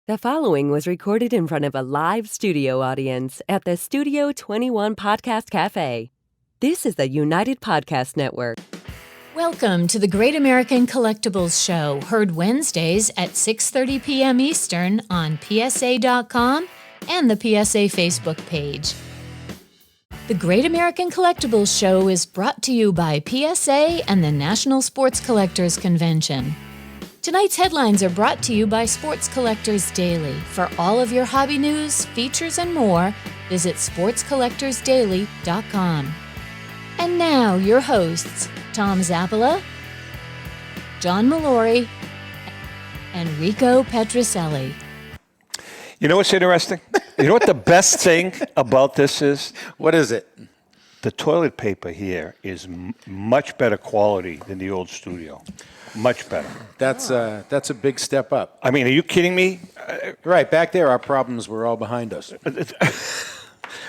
The following was recorded in front of a live studio audience at the Studio 21 Podcast Cafe. This is the United Podcast Network. Welcome to the Great American Collectibles Show, heard Wednesdays at 6:30 p.m. Eastern on PSA.com and the PSA Facebook page. The Great American Collectibles Show is brought to you by PSA and the National Sports Collectors Convention. Tonight's headlines are brought to you by Sports Collectors Daily. For all of your hobby news, features, and more, visit sportscollectorsdaily.com. And now, your hosts, Tom Zappala, John Molori, and Rico Petrocelli. You know what's interesting? You know what the best thing about this is? What is it? The toilet paper here is much better quality than the old studio. Much better. That's a big step up. I mean, are you kidding me? Right, back there, our problems were all behind us.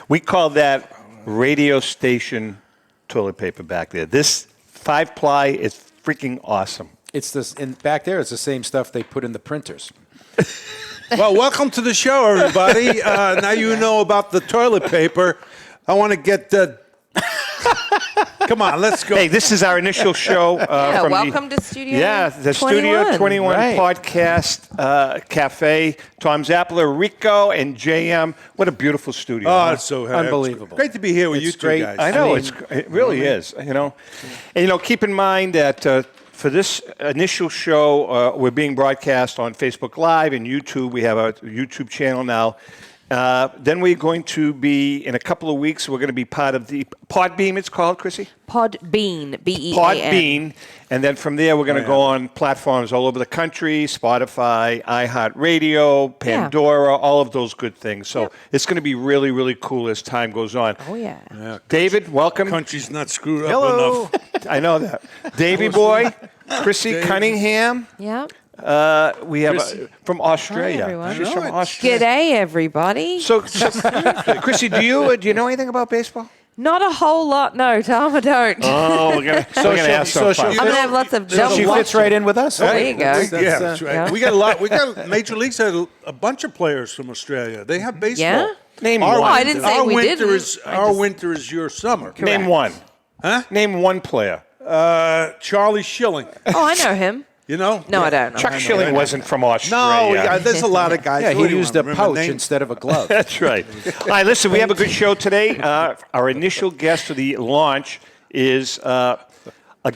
We call that radio station toilet paper back there. This 5-ply is freaking awesome. It's this, and back there, it's the same stuff they put in the printers. Well, welcome to the show, everybody. Now you know about the toilet paper. I want to get come on, let's go. Hey, this is our initial show. From welcome to Studio 21. Yeah, the Studio 21 right. Podcast Cafe. Tom Zappala, Rico, and JM. What a beautiful studio. Oh, it's so Unbelievable. Great to be here with It's you two great. guys. I know, I mean, it really is, you know. And, keep in mind that for this initial show, we're being broadcast on Facebook Live and YouTube. We have a YouTube channel now. Then we're going to be, in a couple of weeks, we're going to be part of the Podbean, it's called, Chrissy? Podbean, B-E-A-N. Podbean. And then from there, we're going to go on platforms all over the country, Spotify, iHeartRadio, Pandora, all of those good things. So it's going to be really, really cool as time goes on. Oh, yeah. David, welcome. Country's not screwed up Hello. enough. I know that. Davey boy, Chrissy Cunningham. Yeah. We have from Australia. Hi, everyone. She's from Australia. G'day, everybody. So Chrissy, do you know anything about baseball? Not a whole lot, no, Tom, I don't. Oh, we're gonna ask some fun. I'm going to have lots of So double she fits right in with us. There you go. Yeah, that's right. yeah. We got a lot. We got Major League's had a bunch of players from Australia. They have baseball. Yeah? Name Our one. I didn't say our we winter didn't. is winter is your summer. Name one. Huh? Name one player. Charlie Schilling. Oh, I know him. You know? No, I don't know. Chuck Schilling wasn't from Australia. No, there's a lot of guys. Yeah, who he do you used a remember pouch names? instead of a glove. That's right. All right, listen, we have a good show today. Our initial guest for the launch is a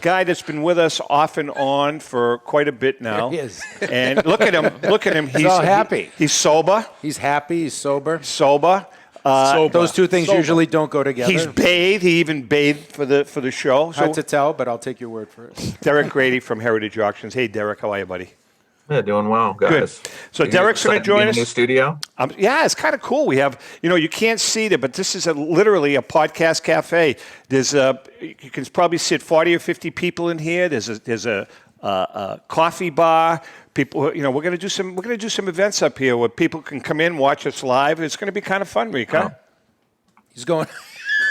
guy that's been with us off and on for quite a bit now. There he is. And look at him. Look at him. He's all happy. He's sober. He's happy, he's sober. Sober. Those two things usually don't go together. He's bathed. He even bathed for the show. Hard to tell, but I'll take your word for it. Derek Grady from Heritage Auctions. Hey, Derek, how are you, buddy? Yeah, doing well, guys. Good. So Derek's going to join us. New studio. Yeah, it's kind of cool. We have, you can't see it, but this is literally a podcast cafe. There's you can probably sit 40 or 50 people in here. There's a coffee bar. People, we're going to do some events up here where people can come in, watch us live. It's going to be kind of fun, Rico. He's going.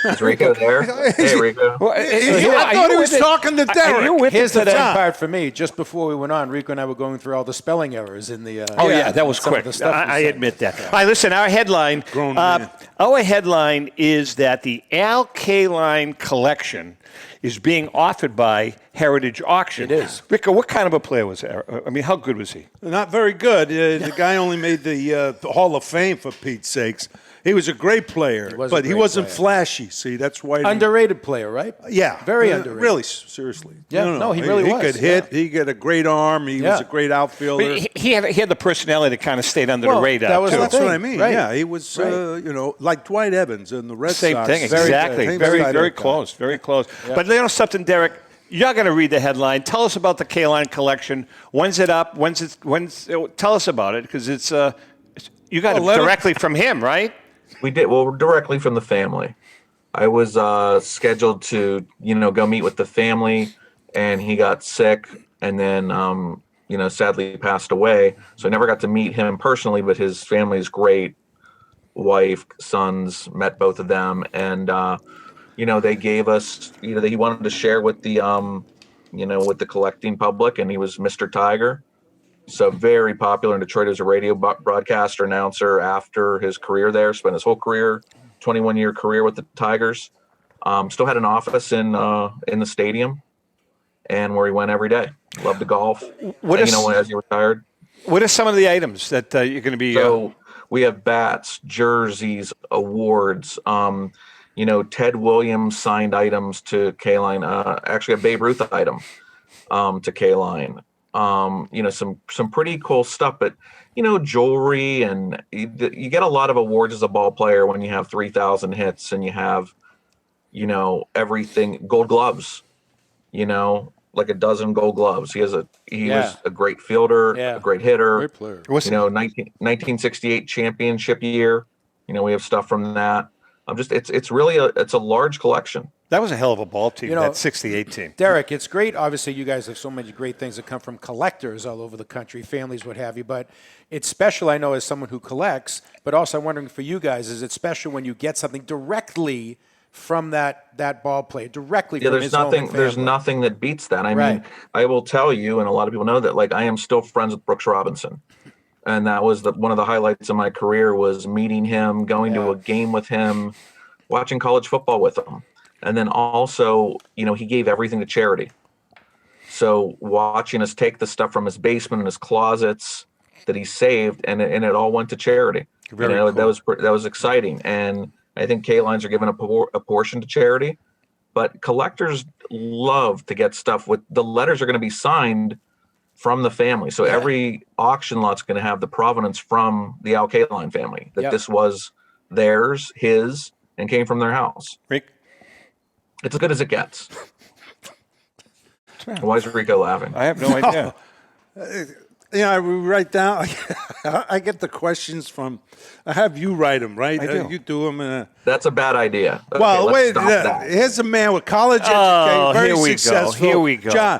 Is Rico there? Hey, Rico. Well, I thought he was talking to Derek. you with Here's it the today? fun part for me. Just before we went on, Rico and I were going through all the spelling errors in the. Oh yeah, that was some of quick. the stuff we I said. admit that. All right, listen. Our headline. Grown man. Our headline is that the Al Kaline collection is being offered by Heritage Auctions. It is. Rico, what kind of a player was that? I mean, how good was he? Not very good. The guy only made the Hall of Fame, for Pete's sakes. He was a great player, was a but he great wasn't player. flashy. See, that's why. Underrated player, right? Yeah. Very underrated. Really, seriously. Yeah, no, he really He was, could hit. yeah. He got a great arm. He was a great outfielder. He had the personality that kind of stayed under the radar. that was too. the That's what I thing, mean. right. Yeah, he was, like Dwight Evans and the Red Same Sox. thing, Very exactly. good. Very, Same very side close, very close. But something, Derek. You're going to read the headline. Tell us about the Kaline collection. When's it up? Tell us about it, because it's you got it directly from him, right? We did directly from the family. I was scheduled to, go meet with the family, and he got sick, and then, sadly passed away. So I never got to meet him personally, but his family's great. Wife, sons, met both of them, and they gave us, that he wanted to share with the, with the collecting public, and he was Mr. Tiger. So very popular in Detroit as a radio broadcaster, announcer after his career there. Spent his whole career, 21-year career with the Tigers. Still had an office in the stadium, and where he went every day. Loved to golf. As he retired. What are some of the items that you're going to be? So we have bats, jerseys, awards. Ted Williams signed items to K-Line. Actually, a Babe Ruth item to K-Line. Some pretty cool stuff, but jewelry, and you get a lot of awards as a ball player when you have 3,000 hits and you have everything. Gold gloves, like a dozen gold gloves. He was a great fielder, a great hitter. Great player. 1968 championship year. We have stuff from that. It's really a large collection. That was a hell of a ball team, that 68 team. Derek, it's great. Obviously, you guys have so many great things that come from collectors all over the country, families, what have you. But it's special, I know, as someone who collects. But also, I'm wondering for you guys, is it special when you get something directly from that ball player, directly from his home and family? There's nothing that beats that. I mean, I will tell you, and a lot of people know that, like, I am still friends with Brooks Robinson. And that was one of the highlights of my career, was meeting him, going to a game with him, watching college football with him. And then also, he gave everything to charity. So watching us take the stuff from his basement and his closets that he saved, and it all went to charity. Very cool. That was exciting. And I think K-Lines are giving a portion to charity. But collectors love to get stuff with the letters are going to be signed from the family. So every auction lot's going to have the provenance from the Al K-Line family, that this was theirs, his, and came from their house. Rick? It's as good as it gets. Why is Rico laughing? I have no idea. I write down. I get the questions from. I have you write them, right? I do. You do them. That's a bad idea. Okay, Well, wait. stop that. Here's a man with college education, very successful. Here we go. John,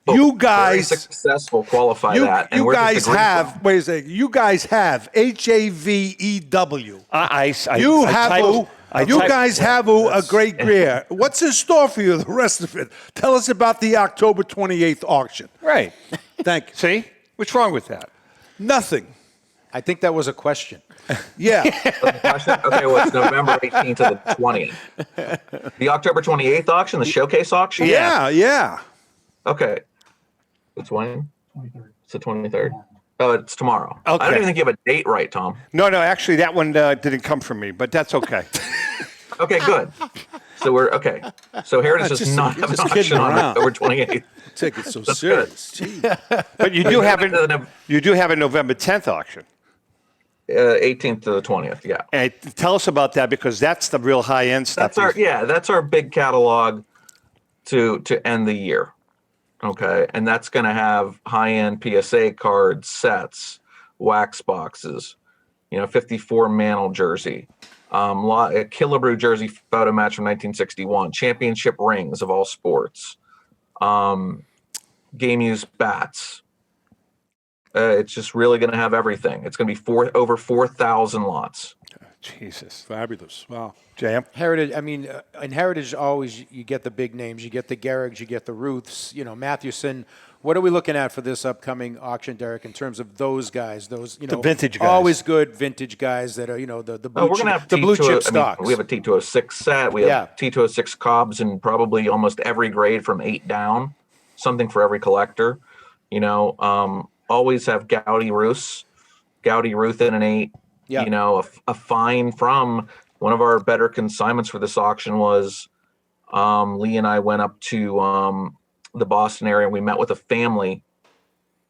you guys, very successful. Qualify that. And you where does guys the green have. from? Wait a second. You guys have HAVEW. You guys have a great career. What's in store for you, the rest of it? Tell us about the October 28th auction. Right. Thank you. See? What's wrong with that? Nothing. I think that was a question. Yeah. Okay, well, it's November 18th to the 20th. The October 28th auction, the showcase auction? Yeah. Okay. It's when? 23rd. It's the 23rd. Oh, it's tomorrow. Okay. I don't even think you have a date right, Tom. No, actually, that one didn't come from me, but that's okay. Okay, good. So we're okay. So Heritage does not have an auction on October 28th. Take it so serious. Gee. But you do have a November 10th auction. 18th to the 20th, yeah. And tell us about that, because that's the real high end stuff. That's our big catalog to end the year. Okay, and that's going to have high-end PSA cards, sets, wax boxes, 54 Mantle jersey, a Killebrew jersey photo match from 1961, championship rings of all sports, game use bats. It's just really going to have everything. It's going to be over 4,000 lots. Jesus. Fabulous. Wow. JM? Heritage, in Heritage, always you get the big names. You get the Garrigs, you get the Ruths, Mathewson. What are we looking at for this upcoming auction, Derek, in terms of those guys? The vintage guys. Always good vintage guys that are, the blue chip stocks. We have a T206 set. We have T206 Cobbs in probably almost every grade from 8 down. Something for every collector. Always have Gowdy Ruth in an 8. Yeah. A fine from one of our better consignments for this auction was Lee and I went up to the Boston area, and we met with a family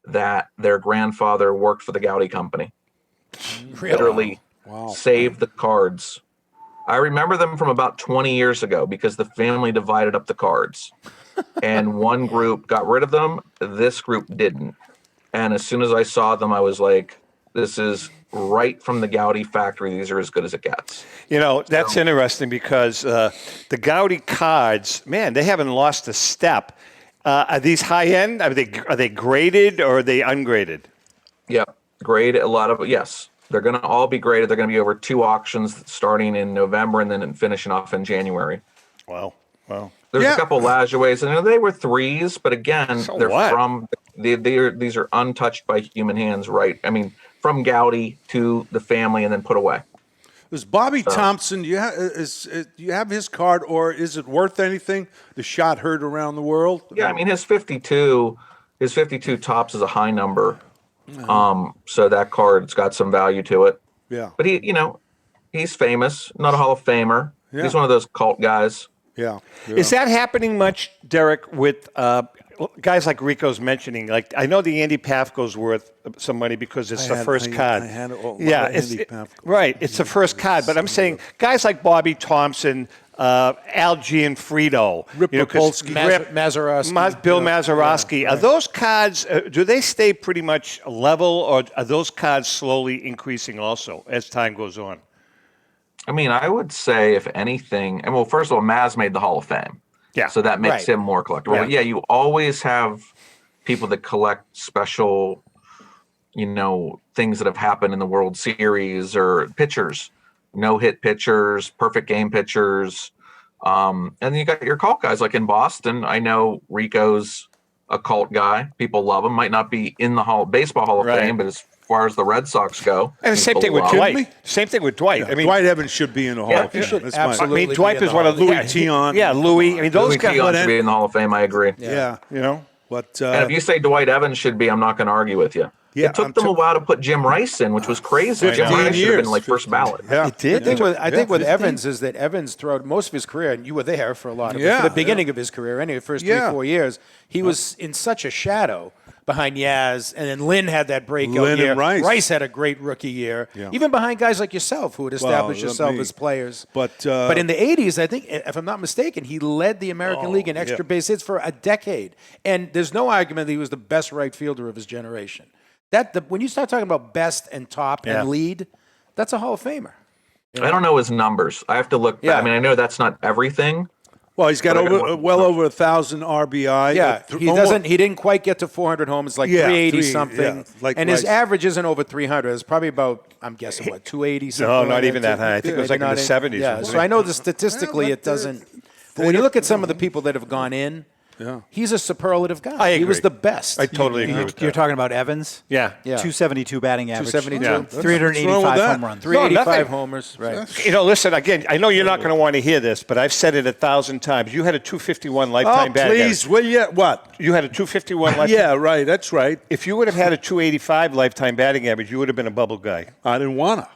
that their grandfather worked for the Gowdy Company. Really? Literally saved the cards. I remember them from about 20 years ago because the family divided up the cards. And one group got rid of them. This group didn't. And as soon as I saw them, I was like, this is right from the Gowdy factory. These are as good as it gets. That's interesting because the Gowdy cards, man, they haven't lost a step. Are these high end? Are they graded or are they ungraded? Yeah, graded. Yes. They're going to all be graded. They're going to be over 2 auctions starting in November and then finishing off in January. Wow. There's Yeah. a couple Lajoies, and they were 3s, but again, So they're what? these are untouched by human hands, right? I mean, from Gowdy to the family and then put away. Is Bobby Thompson? Do you have his card, or is it worth anything? The shot heard around the world. Yeah, I mean his 52 tops is a high number. So that card's got some value to it. Yeah. But he's famous, not a Hall of Famer. Yeah. He's one of those cult guys. Yeah. Is that happening much, Derek, with guys like Rico's mentioning? Like, I know the Andy Pafko's worth some money because it's the first card. I had a lot yeah, of Andy Pafko. right. It's the first card. But I'm saying guys like Bobby Thompson, Al Gianfrido, Rip Rapolsky. Mazeroski. Bill Mazeroski. Are those cards, do they stay pretty much level, or are those cards slowly increasing also as time goes on? I mean, I would say if anything, and well, first of all, Maz made the Hall of Fame. Yeah. So that makes Right. him more collectible. Yeah. Yeah, you always have people that collect special, things that have happened in the World Series or pitchers, no-hit pitchers, perfect game pitchers. And then you got your cult guys like in Boston. I know Rico's a cult guy. People love him. Might not be in the Baseball Hall of Right. Fame, but as far as the Red Sox go. And the he's same thing with beloved. Dwight. Same thing with Dwight. I mean, Dwight Evans should be in the Hall of Fame. should That's absolutely I mean, Dwight be in is the one Hall of of Louis Fame. Tion. Yeah, Louis. I mean, those Louis guys. Keon should be in the Hall of Fame. I agree. Yeah. You know. But And if you say Dwight Evans should be, I'm not going to argue with you. Yeah, It took I'm them a t- while to put Jim Rice in, which was crazy. Jim 15 Rice should have been years. like first ballot. yeah, It did? I think with 15. Evans is that Evans throughout most of his career, and you were there for a lot of it, Yeah, for the beginning of his career, anyway, the first 3-4 years, he was in such a shadow behind Yaz, and then Lynn had that breakout Lynn year. and Rice. Had a great rookie year, Yeah. even behind guys like yourself who had established Well, yourself me. as players. But in the 80s, I think, if I'm not mistaken, he led the American League in extra base hits for a decade. And there's no argument that he was the best right fielder of his generation. When you start talking about best and top and lead, that's a Hall of Famer. I don't know his numbers. I have to look. Yeah. I mean, I know that's not everything. well, he's got But I got over one- well over 1,000 RBI. Yeah, he didn't quite get to 400 homers, like Yeah, 380 three- something. yeah, like and his Rice. average isn't over 300. It's probably about, I'm guessing, what, 280 something? No, like not even that high. I think it was like in the Maybe not 70s. Yeah, so I know that statistically it doesn't. But when you look at some of the people that have gone in, he's a superlative guy. I He was agree. the best. I totally agree with You're that. talking about Evans? Yeah. Yeah. 272 batting average. 272. Yeah. What's wrong 385 with that? home runs. 385 nothing. homers, right? You know, listen, again, I know you're not going to want to hear this, but I've said it 1,000 times. You had a 251 Oh, lifetime batting please. average. Well, yeah, what? You had a 251 lifetime. Yeah, right. That's right. If you would have had a 285 lifetime batting average, you would have been a bubble guy. I didn't want to.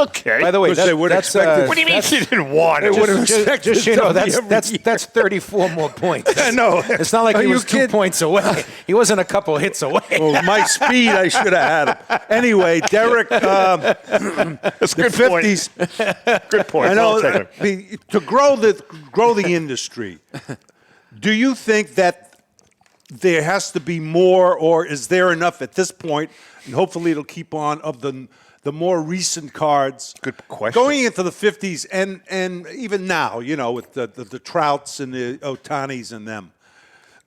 Okay. By the way, Because they would that's expect it. what do you mean you didn't want it? would have just, expected just, you know, something that's every year. that's 34 more points. I know. It's not like Are he you was 2 kidding? points away. He wasn't a couple hits away. Well, my speed, I should have had him. Anyway, Derek, That's the good point. 50s. Good point. I know I'll take it. to grow the industry. Do you think that there has to be more, or is there enough at this point? And hopefully, it'll keep on of the more recent cards. Good question. Going into the 50s and even now, you know, with the Trouts and the Otanis and them.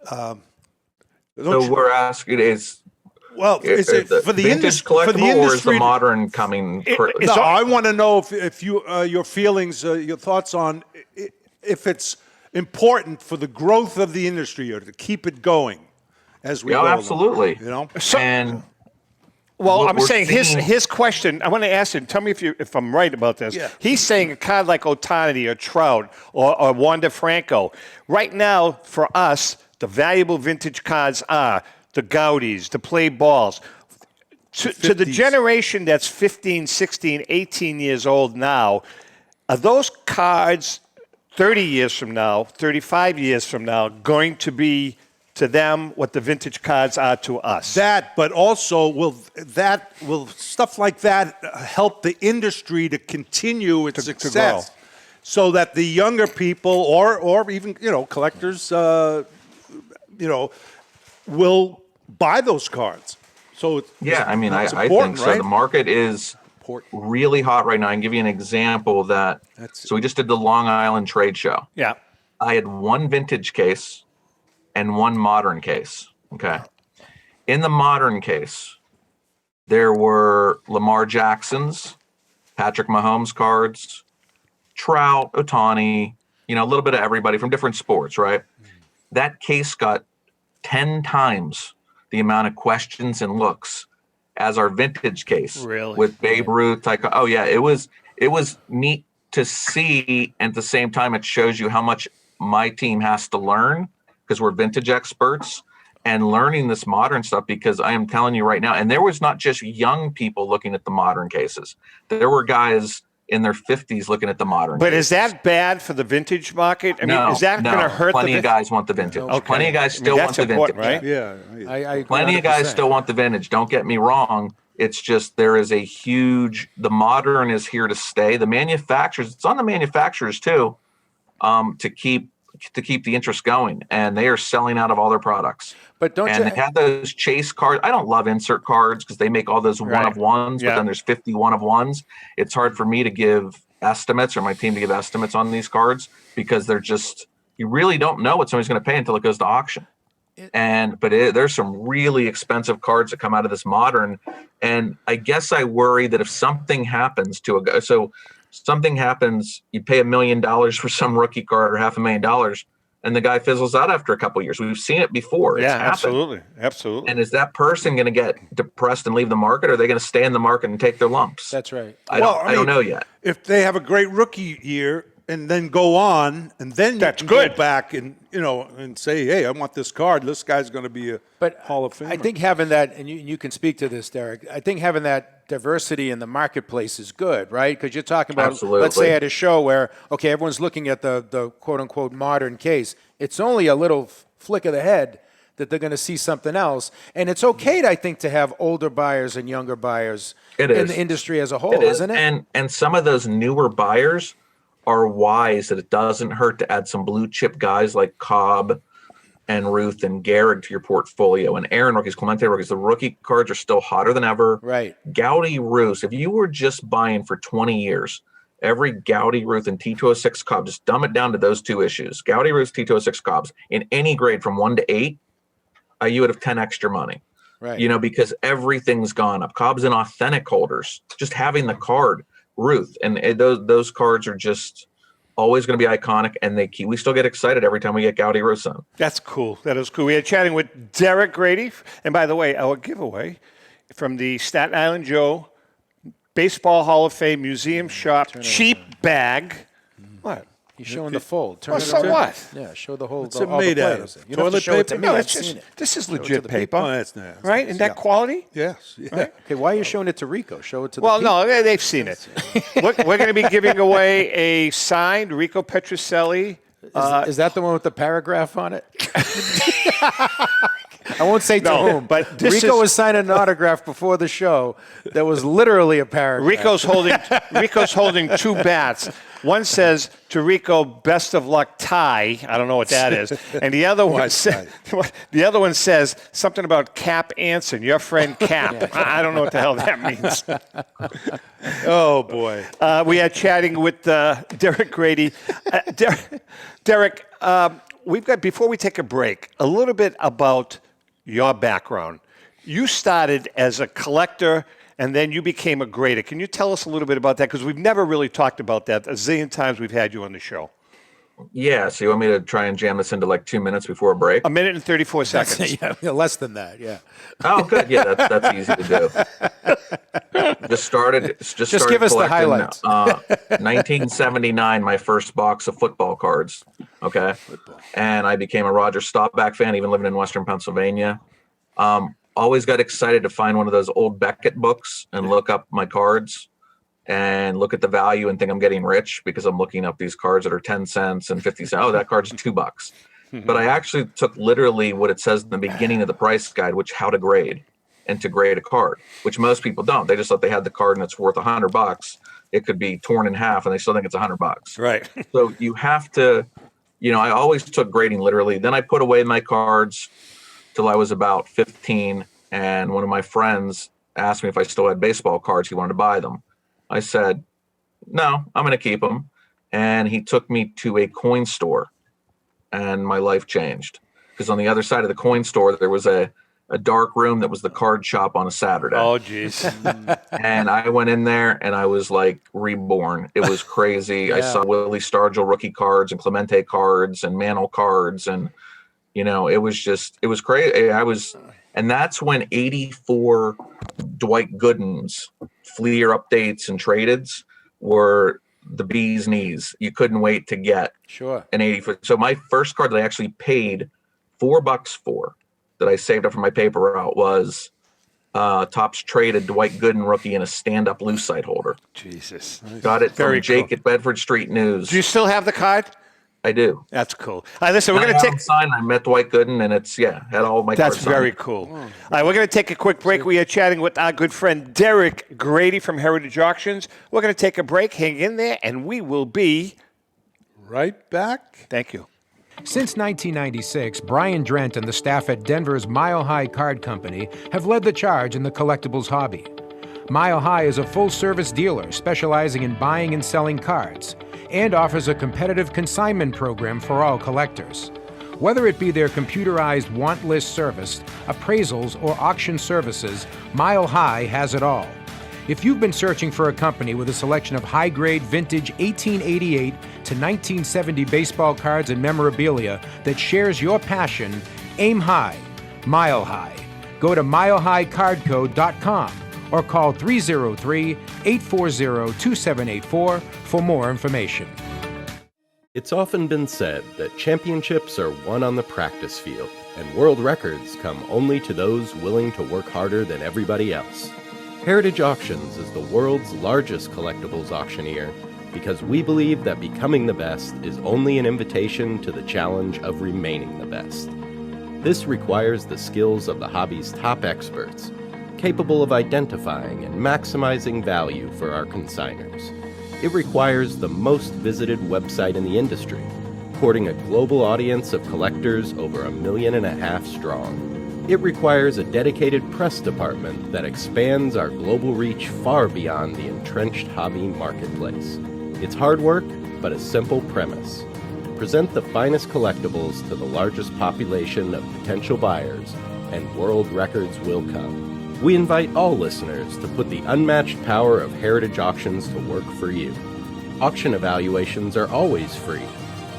So Don't you- we're asking is well, is it the for the vintage industry? collectible For the or is the industry, modern coming? No, I want to know if you your feelings, your thoughts on if it's important for the growth of the industry or to keep it going as we Yeah, go along, absolutely. you know, And Well, What I'm we're saying seeing- his question. I want to ask him. Tell me if I'm right about this. Yeah. He's saying a card like Otani or Trout or Wander Franco. Right now, for us, the valuable vintage cards are the Gaudis, the play balls. To the 50s. generation that's 15, 16, 18 years old now, are those cards 30 years from now, 35 years from now, going to be to them what the vintage cards are to us? that, but also will stuff like that help the industry to continue its To success, grow. so that the younger people or even collectors, will buy those cards. So yeah, I mean, it's I think important, so. right? The market is really hot right now. I can give you an example that. So we just did the Long Island Trade Show. Yeah. I had one vintage case and one modern case. Okay. In the modern case, there were Lamar Jackson's, Patrick Mahomes cards, Trout, Otani, a little bit of everybody from different sports, right? That case got 10 times the amount of questions and looks as our vintage case. Really? With Babe Ruth. Oh yeah, it was neat to see, and at the same time it shows you how much my team has to learn, because we're vintage experts and learning this modern stuff, because I am telling you right now, and there was not just young people looking at the modern cases. There were guys in their 50s looking at the modern But cases. is that bad for the vintage market? I mean, is that going to hurt Plenty of guys want the vintage. Okay. Plenty of guys still want that's the vintage. important, right? Yeah. I agree Plenty of guys 100%. still want the vintage. Don't get me wrong. It's just there is a huge, the modern is here to stay. The manufacturers, it's on the manufacturers too, to keep the interest going, and they are selling out of all their products. But don't And you? they have those chase cards. I don't love insert cards because they make all those one of ones, Yeah. but then there's 50 one of ones. It's hard for me to give estimates, or my team to give estimates on these cards, because they're just, you really don't know what somebody's going to pay until it goes to auction. There's some really expensive cards that come out of this modern, and I guess I worry that if something happens to a guy, so something happens, you pay $1 million for some rookie card or $500,000, and the guy fizzles out after a couple of years. We've seen it before. It's happened. Absolutely. And is that person going to get depressed and leave the market, or are they going to stay in the market and take their lumps? That's right. I don't know yet. If they have a great rookie year and then go on, and then That's you can good. go back and and say, hey, I want this card. This guy's going to be a Hall of Famer. I think having that, and you can speak to this, Derek. I think having that diversity in the marketplace is good, right? Because you're talking about, Absolutely. let's say at a show where, okay, everyone's looking at the quote unquote modern case. It's only a little flick of the head that they're going to see something else. And it's okay, I think, to have older buyers and younger buyers in the industry as a whole, isn't it? And some of those newer buyers are wise that it doesn't hurt to add some blue chip guys like Cobb and Ruth and Gehrig to your portfolio, and Aaron rookies, Clemente rookies. The rookie cards are still hotter than ever. Right. Gowdy Ruth, if you were just buying for 20 years, every Gowdy Ruth and T206 Cobb, just dumb it down to those two issues. Gowdy Ruth, T206 Cobbs, in any grade from 1 to 8, you would have 10 extra money. Right. Because everything's gone up. Cobb's in authentic holders. Just having the card, Ruth, and those cards are just always going to be iconic, and we still get excited every time we get Gowdy Ruth on. That's cool. That is cool. We are chatting with Derek Grady. And by the way, our giveaway from the Staten Island Joe Baseball Hall of Fame Museum Shop cheap bag. What? He's showing the fold. Turn Well, it so around. what? Yeah, show the whole. What's all it the made out players. of? You don't have to Toilet show it to paper? me. No, I've it's just seen it. this is Show it to legit the paper. Oh, that's nice. Right? Isn't that quality? Yes. Yeah. Okay, why are you showing it to Rico? Show it to the Well, people. no, they've seen it. We're going to be giving away a signed Rico Petrocelli. Is that the one with the paragraph on it? I won't say to No, whom, but this Rico is- was signing an autograph before the show. There was literally a paragraph. Rico's holding two bats. One says to Rico, "Best of luck, Ty." I don't know what that is, and the other one says something about Cap Anson, your friend Cap. I don't know what the hell that means. Oh, boy. We are chatting with Derek Grady. Derek, we've got, before we take a break, a little bit about your background. You started as a collector, and then you became a grader. Can you tell us a little bit about that? Because we've never really talked about that. A zillion times we've had you on the show. Yeah, so you want me to try and jam this into like 2 minutes before a break? A minute and 34 seconds. Yeah, less than that. Yeah. Oh, good. Yeah, that's easy to do. Just started give us the collecting, highlights. 1979, my first box of football cards. Okay. And I became a Roger Staubach fan, even living in Western Pennsylvania. Always got excited to find one of those old Beckett books and look up my cards and look at the value and think I'm getting rich because I'm looking up these cards that are 10 cents and 50 cents. Oh, that card's $2. But I actually took literally what it says in the beginning of the price guide, which how to grade and to grade a card, which most people don't. They just thought they had the card and it's worth $100. It could be torn in half and they still think it's $100. Right. So you have to, I always took grading literally. Then I put away my cards till I was about 15. And one of my friends asked me if I still had baseball cards. He wanted to buy them. I said, no, I'm going to keep them. And he took me to a coin store and my life changed because on the other side of the coin store, there was a a dark room that was the card shop on a Saturday. Oh, geez. And I went in there and I was like reborn. It was crazy. I saw Willie Stargell rookie cards and Clemente cards and Mantle cards. And, it was crazy. And that's when 84 Dwight Gooden's Fleer updates and tradeds were the bee's knees. You couldn't wait to get an 84. So my first card that I actually paid $4 for, that I saved up from my paper route, was Topps traded Dwight Gooden rookie in a stand-up loose side holder. Jesus. Got it Very from Jake cool. at Bedford Street News. Do you still have the card? I do. That's cool. All right, listen, we're going to take... I met Dwight Gooden, and it's, had all my That's cards very signed. cool. All right, we're going to take a quick break. We are chatting with our good friend Derek Grady from Heritage Auctions. We're going to take a break. Hang in there, and we will be Right back. Thank you. Since 1996, Brian Drent and the staff at Denver's Mile High Card Company have led the charge in the collectibles hobby. Mile High is a full-service dealer specializing in buying and selling cards and offers a competitive consignment program for all collectors. Whether it be their computerized want list service, appraisals, or auction services, Mile High has it all. If you've been searching for a company with a selection of high-grade vintage 1888 to 1970 baseball cards and memorabilia that shares your passion, aim high, Mile High. Go to milehighcardco.com or call 303-840-2784 for more information. It's often been said that championships are won on the practice field, and world records come only to those willing to work harder than everybody else. Heritage Auctions is the world's largest collectibles auctioneer because we believe that becoming the best is only an invitation to the challenge of remaining the best. This requires the skills of the hobby's top experts, capable of identifying and maximizing value for our consigners. It requires the most visited website in the industry, courting a global audience of collectors over 1.5 million strong. It requires a dedicated press department that expands our global reach far beyond the entrenched hobby marketplace. It's hard work, but a simple premise. Present the finest collectibles to the largest population of potential buyers, and world records will come. We invite all listeners to put the unmatched power of Heritage Auctions to work for you. Auction evaluations are always free,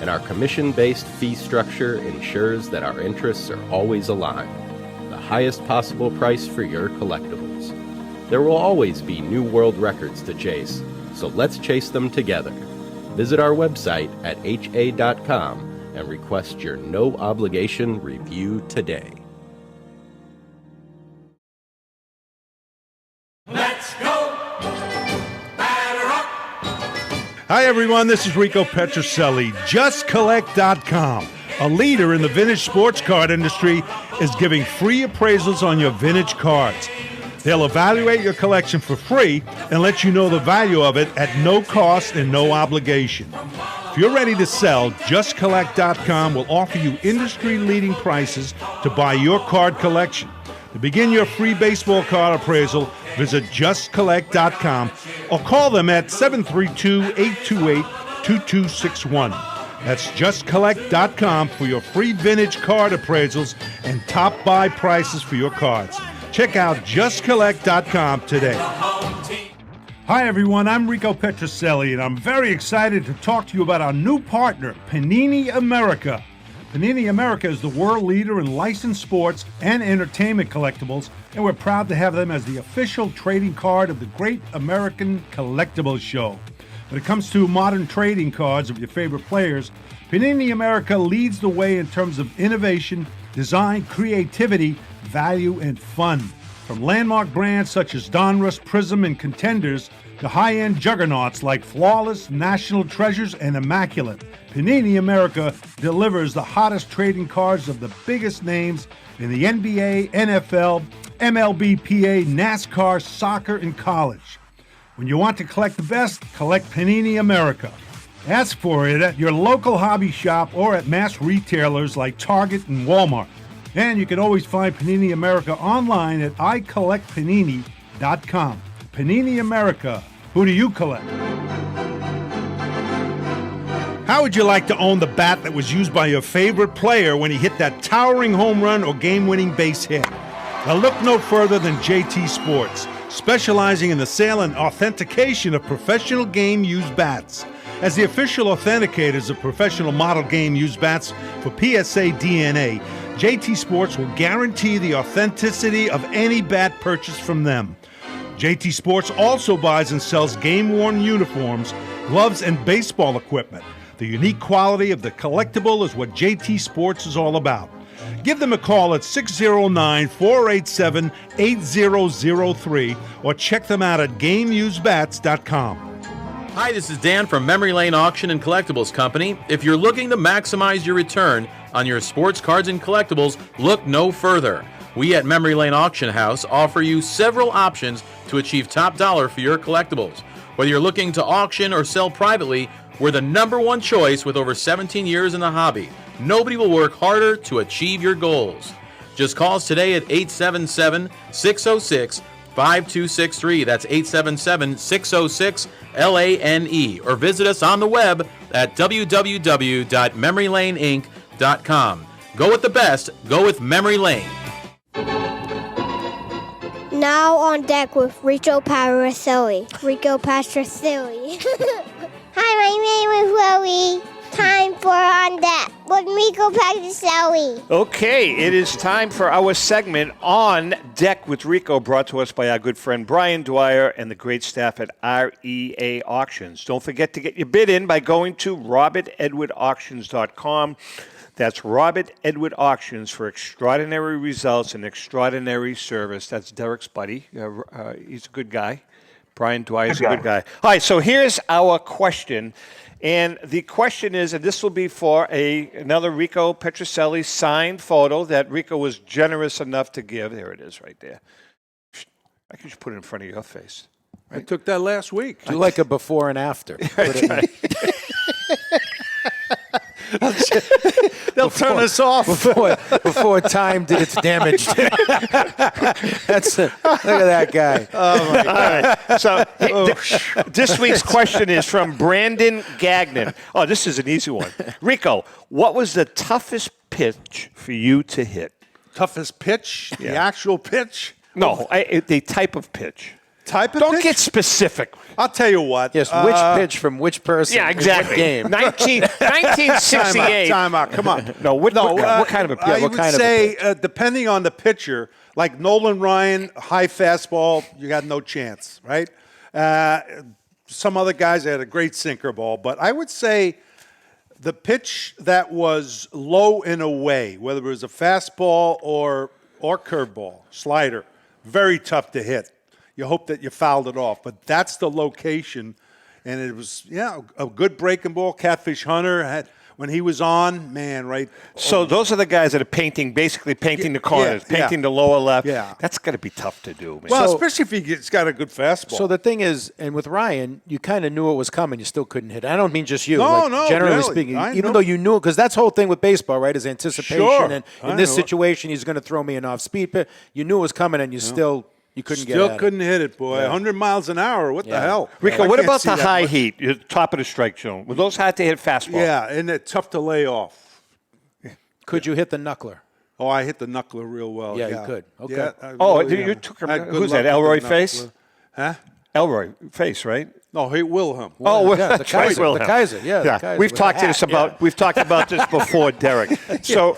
and our commission-based fee structure ensures that our interests are always aligned. The highest possible price for your collectibles. There will always be new world records to chase, so let's chase them together. Visit our website at ha.com and request your no-obligation review today. Hi, everyone. This is Rico Petrocelli. JustCollect.com, a leader in the vintage sports card industry, is giving free appraisals on your vintage cards. They'll evaluate your collection for free and let you know the value of it at no cost and no obligation. If you're ready to sell, JustCollect.com will offer you industry-leading prices to buy your card collection. To begin your free baseball card appraisal, visit JustCollect.com or call them at 732-828-2261. That's JustCollect.com for your free vintage card appraisals and top buy prices for your cards. Check out JustCollect.com today. Hi, everyone. I'm Rico Petrocelli, and I'm very excited to talk to you about our new partner, Panini America. Panini America is the world leader in licensed sports and entertainment collectibles, and we're proud to have them as the official trading card of the Great American Collectibles Show. When it comes to modern trading cards of your favorite players, Panini America leads the way in terms of innovation, design, creativity, value, and fun. From landmark brands such as Donruss, Prism, and Contenders to high-end juggernauts like Flawless, National Treasures, and Immaculate, Panini America delivers the hottest trading cards of the biggest names in the NBA, NFL, MLB, PA, NASCAR, soccer, and college. When you want to collect the best, collect Panini America. Ask for it at your local hobby shop or at mass retailers like Target and Walmart. And you can always find Panini America online at icollectpanini.com. Panini America. Who do you collect? How would you like to own the bat that was used by your favorite player when he hit that towering home run or game-winning base hit? Now look no further than JT Sports, specializing in the sale and authentication of professional game used bats. As the official authenticators of professional model game used bats for PSA DNA, JT Sports will guarantee the authenticity of any bat purchased from them. JT Sports also buys and sells game-worn uniforms, gloves, and baseball equipment. The unique quality of the collectible is what JT Sports is all about. Give them a call at 609-487-8003 or check them out at GameUseBats.com. Hi, this is Dan from Memory Lane Auction and Collectibles Company. If you're looking to maximize your return on your sports cards and collectibles, look no further. We at Memory Lane Auction House offer you several options to achieve top dollar for your collectibles. Whether you're looking to auction or sell privately, we're the #1 choice with over 17 years in the hobby. Nobody will work harder to achieve your goals. Just call us today at 877-606-5263. That's 877-606-LANE. Or visit us on the web at www.memorylaneinc.com. Go with the best. Go with Memory Lane. Now on deck with Rico Petrocelli. Rico Petrocelli. Hi, my name is Chloe. Time for On Deck with Rico Petrocelli. Okay, it is time for our segment On Deck with Rico, brought to us by our good friend Brian Dwyer and the great staff at REA Auctions. Don't forget to get your bid in by going to robertedwardauctions.com. That's Robert Edward Auctions for extraordinary results and extraordinary service. That's Derek's buddy. He's a good guy. Brian Dwyer's a good guy. All right, so here's our question. And the question is, and this will be for another Rico Petrocelli signed photo that Rico was generous enough to give. There it is right there. I could just put it in front of your face. Right? I took that last week. Do like a before and after. They'll turn us off before time did its damage. That's it. Look at that guy. Oh my God! So this week's question is from Brandon Gagnon. Oh, this is an easy one. Rico, what was the toughest pitch for you to hit? Toughest pitch? Yeah. The actual pitch? No, the type of pitch. Don't get specific. I'll tell you what. Yes, which pitch from which person? Yeah, exactly. Game. 1968. Time out. Come on. What kind of a pitch? I would say, depending on the pitcher, like Nolan Ryan, high fastball, you got no chance, right? Some other guys had a great sinker ball, but I would say the pitch that was low and away, whether it was a fastball or curveball, slider, very tough to hit. You hope that you fouled it off, but that's the location, and it was a good breaking ball. Catfish Hunter had when he was on, man, right. So those are the guys that are basically painting the corners, painting the lower left. Yeah, that's got to be tough to do, man. Well, especially if he's got a good fastball. So the thing is, and with Ryan, you kind of knew it was coming. You still couldn't hit it. I don't mean just you. No, generally really. speaking, even though you knew it, because that's the whole thing with baseball, right? Is anticipation. Sure. And in this situation, he's going to throw me an off-speed pitch. You knew it was coming, and you still. You couldn't Still couldn't hit it, boy. 100 miles an hour. What the hell? Rico, what about the high heat, top of the strike zone? Were those hard to hit fastball? Yeah, and it's tough to lay off. Could you hit the knuckler? Oh, I hit the knuckler real well. Yeah, you could. Okay. Yeah, you took him. Who's that, Elroy Face? Huh? Elroy Face, right? No, he Wilhelm. Oh, yeah, the Kaiser. Wilhelm. The Kaiser, yeah. The Kaiser We've talked to this about. We've talked about this before, Derek. So,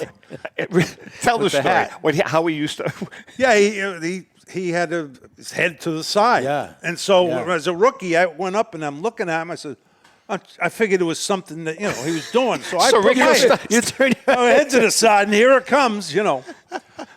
tell the story. How he used to. Yeah, he had his head to the side. Yeah. And so as a rookie, I went up and I'm looking at him. I said, I figured it was something that, he was doing. So I put you turn your head to the side, and here it comes,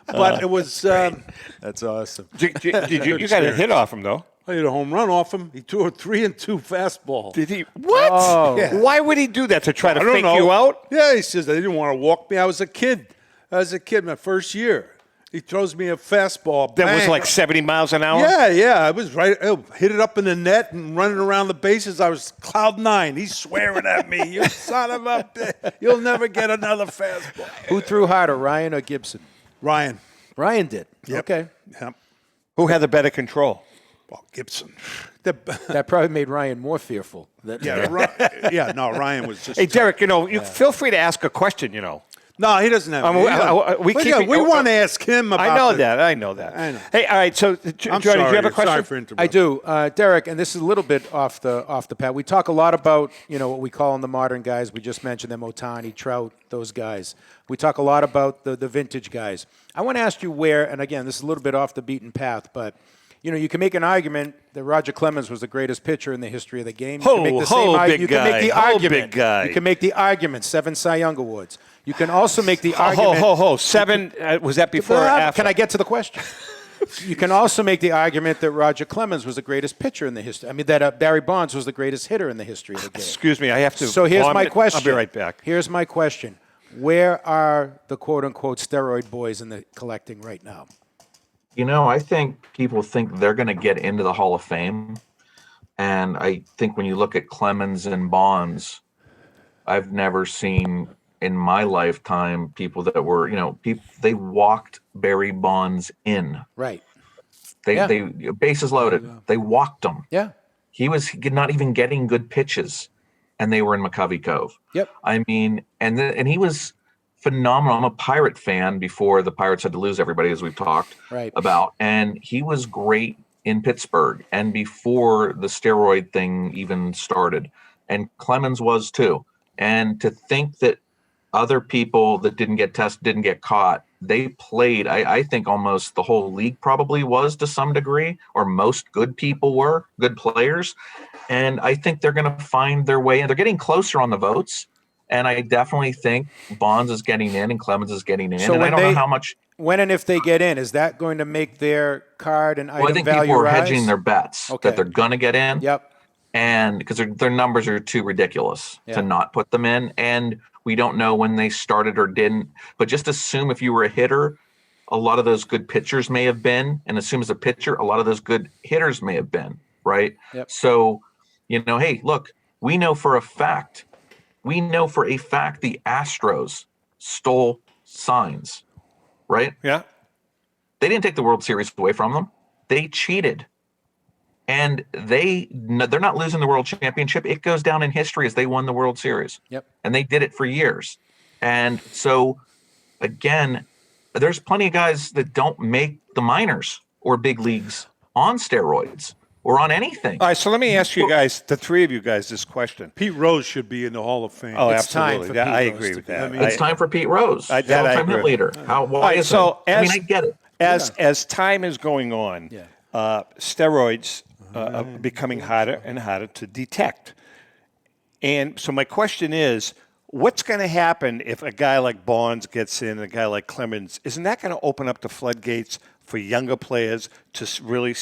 But it was... That's awesome. Did you got a hit off him, though? I hit a home run off him. He threw a 3-2 fastball. Did he? What? Oh. Yeah. Why would he do that? To try to fake know. you out? Yeah, he says, they didn't want to walk me. I was a kid, my first year. He throws me a fastball. That was bang. like 70 miles an hour? Yeah. I was right. I hit it up in the net and running around the bases. I was cloud nine. He's swearing at me. You son of a bitch. You'll never get another fastball. Who threw harder, Ryan or Gibson? Ryan. Ryan did. Yep. Okay. Yep. Who had the better control? Well, Gibson. That probably made Ryan more fearful. Ryan was just... Hey, Derek, you feel free to ask a question, No, No, he doesn't have. We want to ask him about. I know that. I know. Hey, all right. So, Jordan, do you have a question? Sorry for interrupting. I do, Derek, and this is a little bit off the pad. We talk a lot about what we call them the modern guys. We just mentioned them: Ohtani, Trout, those guys. We talk a lot about the vintage guys. I want to ask you where, and again, this is a little bit off the beaten path, but. You can make an argument that Roger Clemens was the greatest pitcher in the history of the game. You can make the argument. You can make the argument. 7 Cy Young awards. You can also make the argument. 7 was that before or after? Can I get to the question? You can also make the argument that Roger Clemens was the greatest pitcher in the history. I mean, that Barry Bonds was the greatest hitter in the history of the game. Excuse me, I have to. So here's my question. I'll be right back. Here's my question. Where are the quote-unquote steroid boys in the collecting right now? I think people think they're going to get into the Hall of Fame. And I think when you look at Clemens and Bonds, I've never seen in my lifetime people that were, they walked Barry Bonds in. Right. They bases loaded. Yeah. They walked him. Yeah. He was not even getting good pitches, and they were in McCovey Cove. Yep. I mean, and he was phenomenal. I'm a Pirate fan before the Pirates had to lose everybody, as we've talked about. And he was great in Pittsburgh and before the steroid thing even started. And Clemens was too. And to think that other people that didn't get tested, didn't get caught, they played, I think almost the whole league probably was to some degree, or most good people were, good players. And I think they're going to find their way, and they're getting closer on the votes. And I definitely think Bonds is getting in and Clemens is getting in. So and I don't know how much. When and if they get in, is that going to make their card and item value rise? I think people are hedging their bets that they're going to get in. Yep. And because their numbers are too ridiculous to not put them in. And we don't know when they started or didn't. But just assume if you were a hitter, a lot of those good pitchers may have been. And assume as a pitcher, a lot of those good hitters may have been. Right? Yep. So, hey, look, we know for a fact the Astros stole signs, right? Yeah. They didn't take the World Series away from them. They cheated. And they're not losing the World Championship. It goes down in history as they won the World Series. Yep. And they did it for years. And so, again, there's plenty of guys that don't make the minors or big leagues on steroids. Or on anything. All right, so let me ask you guys, the three of you guys, this question. Pete Rose should be in the Hall of Fame. Oh, it's absolutely. I agree with that. It's time for Pete Rose. I agree. Leader. Why is I get it. As time is going on, steroids are becoming harder and harder to detect. And so my question is, what's going to happen if a guy like Bonds gets in and a guy like Clemens? Isn't that going to open up the floodgates for younger players to really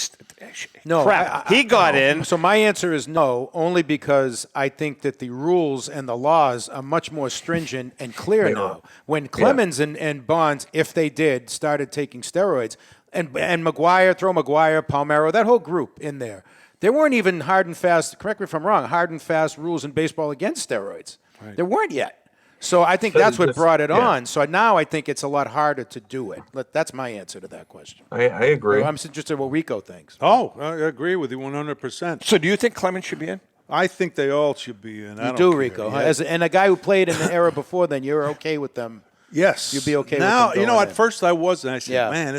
no, he got in. So my answer is no, only because I think that the rules and the laws are much more stringent and clear now. When Clemens and Bonds, if they did, started taking steroids, and McGuire, throw McGuire, Palmeiro, that whole group in there, there weren't even hard and fast, correct me if I'm wrong, hard and fast rules in baseball against steroids. Right. There weren't yet. So I think that's what brought it on. So now I think it's a lot harder to do it. That's my answer to that question. I agree. I'm interested in what Rico thinks. Oh, I agree with you 100%. So do you think Clemens should be in? I think they all should be in. You do, Rico. Yeah. And a guy who played in the era before then, you're okay with them. Yes. You'd be okay now, with them at first I wasn't. I said, man,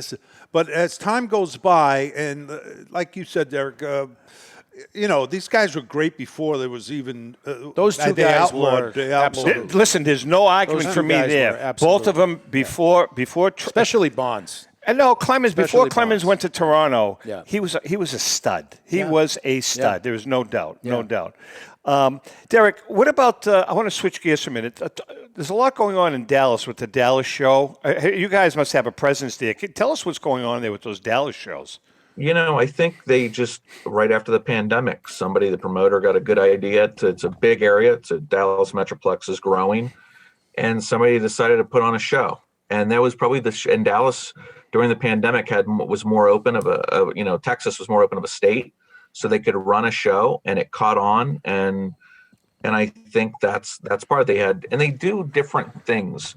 but as time goes by, and like you said, Derek, these guys were great before there was even those two guys were. Listen, there's no argument for me there. Both of them before, especially Bonds. And no, Clemens. Before Clemens went to Toronto, he was a stud. He was a stud. Yeah. There was no doubt. No doubt. Derek, what about? I want to switch gears for a minute. There's a lot going on in Dallas with the Dallas show. You guys must have a presence there. Tell us what's going on there with those Dallas shows. I think they just, right after the pandemic, the promoter got a good idea. It's a big area. It's a Dallas Metroplex is growing. And somebody decided to put on a show. And that was probably and Dallas during the pandemic was more open Texas was more open of a state. So they could run a show and it caught on. And I think that's part of they had. And they do different things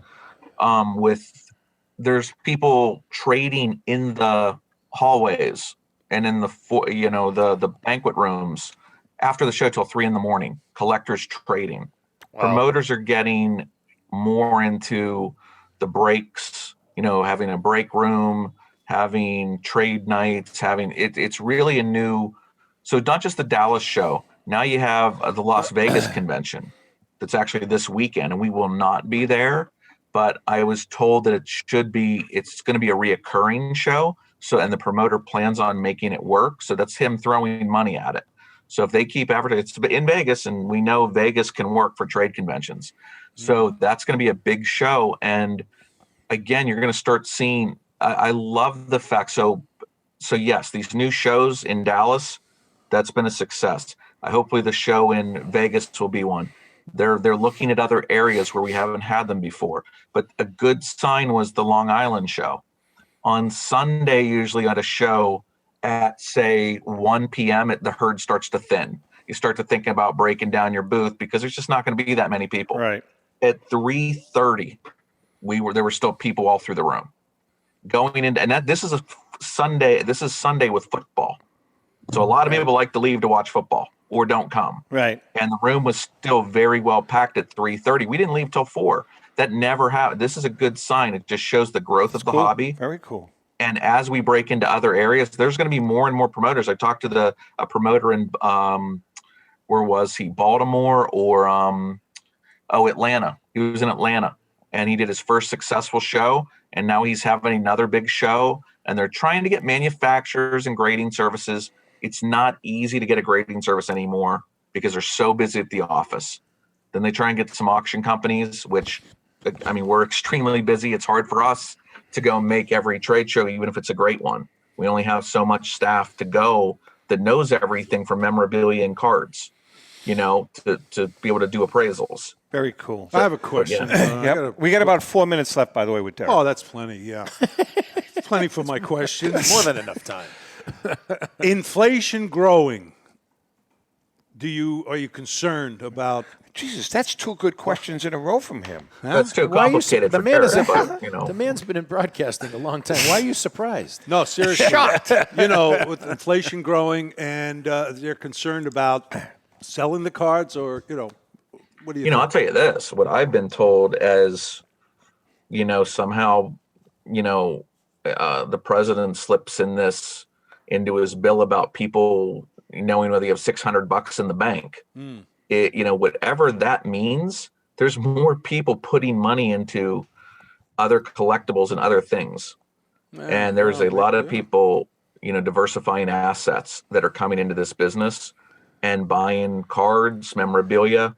there's people trading in the hallways and in the banquet rooms after the show till 3 a.m, collectors trading. Wow. Promoters are getting more into the breaks, having a break room, having trade nights, it's really a new, so not just the Dallas show. Now you have the Las Vegas convention that's actually this weekend, and we will not be there, but I was told that it's going to be a reoccurring show. So, and the promoter plans on making it work. So that's him throwing money at it. So if they keep advertising, it's in Vegas, and we know Vegas can work for trade conventions. So that's going to be a big show. And again, you're going to start seeing, I love the fact. So yes, these new shows in Dallas, that's been a success. Hopefully the show in Vegas will be one. They're looking at other areas where we haven't had them before. But a good sign was the Long Island show. On Sunday, usually at a show at, say, 1 p.m., the herd starts to thin. You start to think about breaking down your booth because there's just not going to be that many people. Right. At 3:30, there were still people all through the room. Going into, and this is a Sunday. This is Sunday with football. So a lot of people like to leave to watch football or don't come. Right. And the room was still very well packed at 3:30. We didn't leave till 4. That never happened. This is a good sign. It just shows the growth of the hobby. Very cool. And as we break into other areas, there's going to be more and more promoters. I talked to a promoter in where was he? Baltimore or Atlanta. He was in Atlanta, and he did his first successful show, and now he's having another big show. And they're trying to get manufacturers and grading services. It's not easy to get a grading service anymore because they're so busy at the office. Then they try and get some auction companies, which, I mean, we're extremely busy. It's hard for us to go make every trade show, even if it's a great one. We only have so much staff to go that knows everything from memorabilia and cards, to be able to do appraisals. Very cool. I have a question. We got about 4 minutes left, by the way, with Derek. Oh, that's plenty, yeah. Plenty for my questions. More than enough time. Inflation growing. Are you concerned about? Jesus, that's 2 good questions in a row from him. That's too complicated for Derek, but, The man's been in broadcasting a long time. Why are you surprised? No, seriously. Shocked. With inflation growing, and they're concerned about selling the cards, or what do you? I'll tell you this: what I've been told as, somehow, the president slips into his bill about people knowing whether you have $600 in the bank. Whatever that means, there's more people putting money into other collectibles and other things. And there's a lot of people, diversifying assets that are coming into this business and buying cards, memorabilia,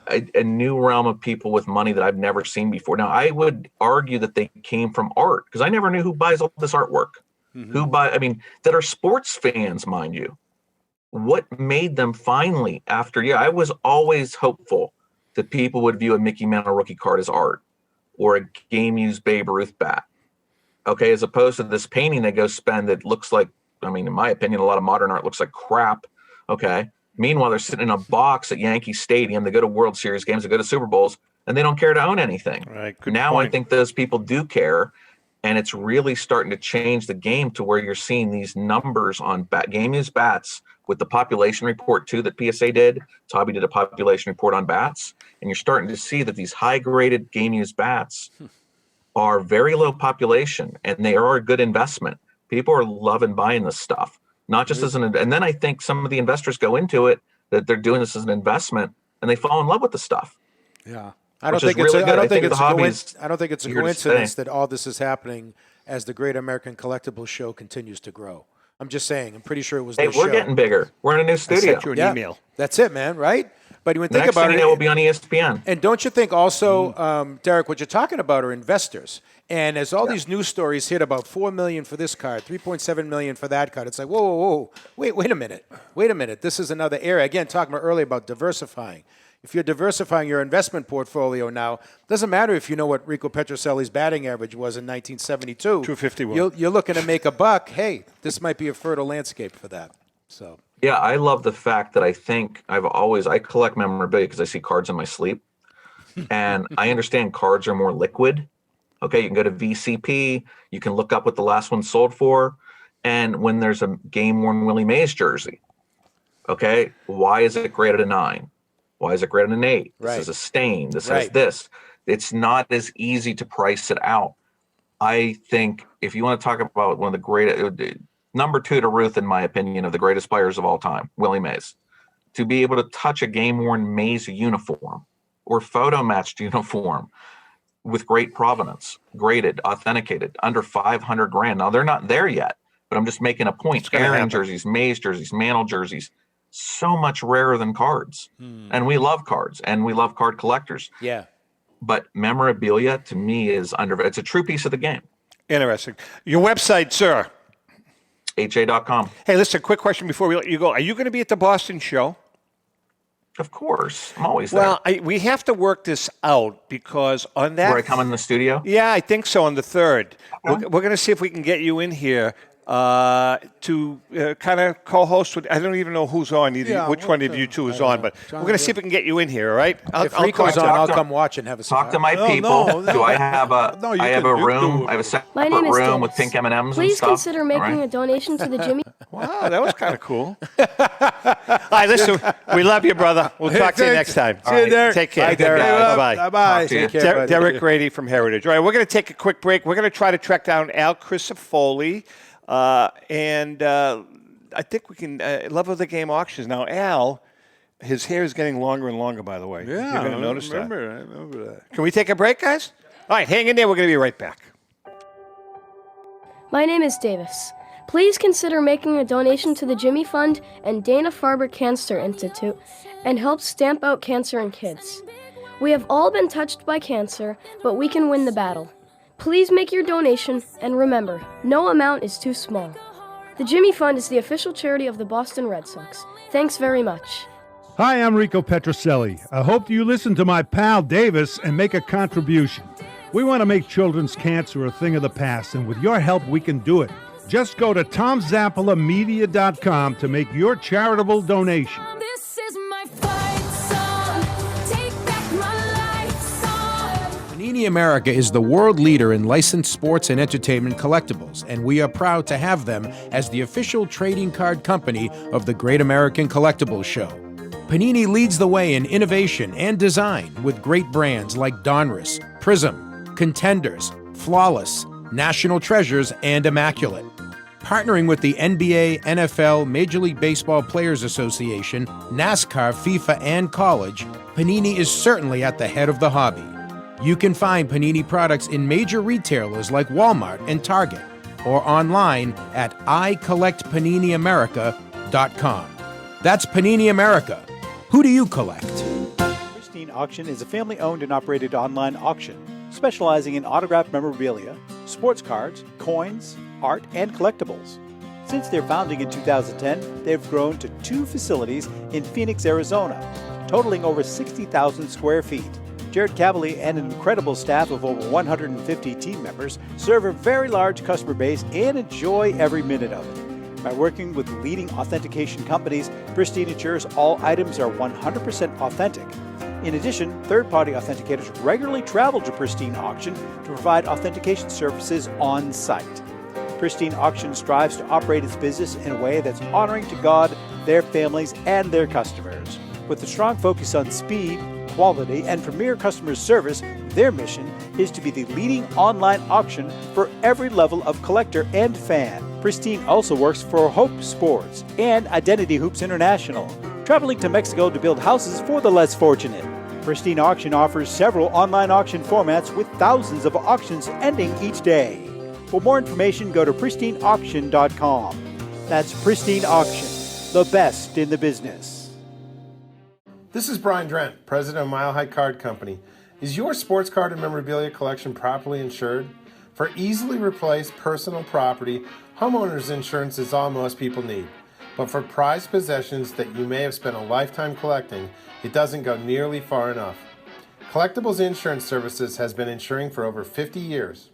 a new realm of people with money that I've never seen before. Now, I would argue that they came from art, because I never knew who buys all this artwork. That are sports fans, mind you. What made them finally, I was always hopeful that people would view a Mickey Mantle rookie card as art or a game-used Babe Ruth bat, okay, as opposed to this painting they go spend that looks like, in my opinion, a lot of modern art looks like crap, okay? Meanwhile, they're sitting in a box at Yankee Stadium. They go to World Series games, they go to Super Bowls, and they don't care to own anything. Right. Good now point. I think those people do care, and it's really starting to change the game to where you're seeing these numbers on game-used bats with the population report, too, that PSA did. Toby did a population report on bats, and you're starting to see that these high-graded game-used bats are very low population, and they are a good investment. People are loving buying this stuff, not just as and then I think some of the investors go into it that they're doing this as an investment, and they fall in love with the stuff. Yeah. I don't think it's a coincidence that all this is happening as the Great American Collectibles Show continues to grow. I'm just saying. I'm pretty sure it was this show. We're getting bigger. We're in a new studio. I sent you an email. That's it, man, right? But when you think Next about thing it, you know, we'll be on ESPN. And don't you think also, Derek, what you're talking about are investors. And as all these news stories hit about $4 million for this card, $3.7 million for that card, it's like, whoa. Wait a minute. This is another area. Again, talking about earlier about diversifying. If you're diversifying your investment portfolio now, doesn't matter if you know what Rico Petrocelli's batting average was in 1972. 251. You're looking to make a buck. Hey, this might be a fertile landscape for that. So. Yeah, I love the fact that I collect memorabilia because I see cards in my sleep. And I understand cards are more liquid. Okay, you can go to VCP. You can look up what the last one sold for. And when there's a game-worn Willie Mays jersey, okay, why is it graded a 9? Why is it graded an 8? Right. This is a stain. This has this. It's not as easy to price it out. I think if you want to talk about one of the great, number 2 to Ruth, in my opinion, of the greatest players of all time, Willie Mays, to be able to touch a game-worn Mays uniform or photo-matched uniform with great provenance, graded, authenticated, under 500 grand. Now, they're not there yet, but I'm just making a point. Aaron jerseys, Mays jerseys, Mantle jerseys, so much rarer than cards. And we love cards, and we love card collectors. Yeah. But memorabilia, to me, it's a true piece of the game. Interesting. Your website, sir? HA.com. Hey, listen, quick question before we let you go. Are you going to be at the Boston show? Of course. I'm always there. Well, we have to work this out because on that... Where I come in the studio? Yeah, I think so, on the 3rd. Okay. We're going to see if we can get you in here to kind of co-host with... I don't even know who's on, which one of you two is on, but we're going to see if we can get you in here, all right? If Rico's on, I'll come watch and have a talk to my people. Do I have a... I have a room. I have a separate room with pink M&Ms and stuff. Please consider making a donation to the Jimmy... Wow, that was kind of cool. All right, listen, we love you, brother. We'll talk to you next time. See you, Derek. Take care. Bye, Derek. Bye-bye. Bye-bye. Take care, Derek Grady from Heritage. All right, we're going to take a quick break. We're going to try to track down Al Crisafoli, and I think we can Love of the Game auctions. Now, Al, his hair is getting longer and longer, by the way. Yeah, you're going to notice I remember that. Can we take a break, guys? All right, hang in there. We're going to be right back. My name is Davis. Please consider making a donation to the Jimmy Fund and Dana-Farber Cancer Institute and help stamp out cancer in kids. We have all been touched by cancer, but we can win the battle. Please make your donation, and remember, no amount is too small. The Jimmy Fund is the official charity of the Boston Red Sox. Thanks very much. Hi, I'm Rico Petrocelli. I hope you listen to my pal Davis and make a contribution. We want to make children's cancer a thing of the past, and with your help, we can do it. Just go to TomZappalaMedia.com to make your charitable donation. This is my fight song. Take back my life song. Panini America is the world leader in licensed sports and entertainment collectibles, and we are proud to have them as the official trading card company of the Great American Collectibles Show. Panini leads the way in innovation and design with great brands like Donruss, Prism, Contenders, Flawless, National Treasures, and Immaculate. Partnering with the NBA, NFL, Major League Baseball Players Association, NASCAR, FIFA, and college, Panini is certainly at the head of the hobby. You can find Panini products in major retailers like Walmart and Target, or online at icollectpaniniamerica.com. That's Panini America. Who do you collect? Pristine Auction is a family-owned and operated online auction specializing in autographed memorabilia, sports cards, coins, art, and collectibles. Since their founding in 2010, they've grown to 2 facilities in Phoenix, Arizona, totaling over 60,000 square feet. Jared Cavalier and an incredible staff of over 150 team members serve a very large customer base and enjoy every minute of it. By working with leading authentication companies, Pristine ensures all items are 100% authentic. In addition, third-party authenticators regularly travel to Pristine Auction to provide authentication services on site. Pristine Auction strives to operate its business in a way that's honoring to God, their families, and their customers. With a strong focus on speed, quality, and premier customer service, their mission is to be the leading online auction for every level of collector and fan. Pristine also works for Hope Sports and Identity Hoops International, traveling to Mexico to build houses for the less fortunate. Pristine Auction offers several online auction formats with thousands of auctions ending each day. For more information, go to pristineauction.com. That's Pristine Auction, the best in the business. This is Brian Drent, president of Mile High Card Company. Is your sports card and memorabilia collection properly insured? For easily replaced personal property, homeowners insurance is all most people need. But for prized possessions that you may have spent a lifetime collecting, it doesn't go nearly far enough. Collectibles Insurance Services has been insuring for over 50 years.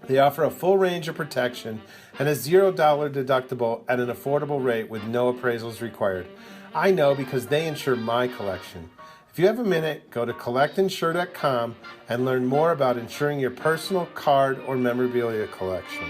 They offer a full range of protection and a $0 deductible at an affordable rate with no appraisals required. I know because they insure my collection. If you have a minute, go to collectinsure.com and learn more about insuring your personal card or memorabilia collection.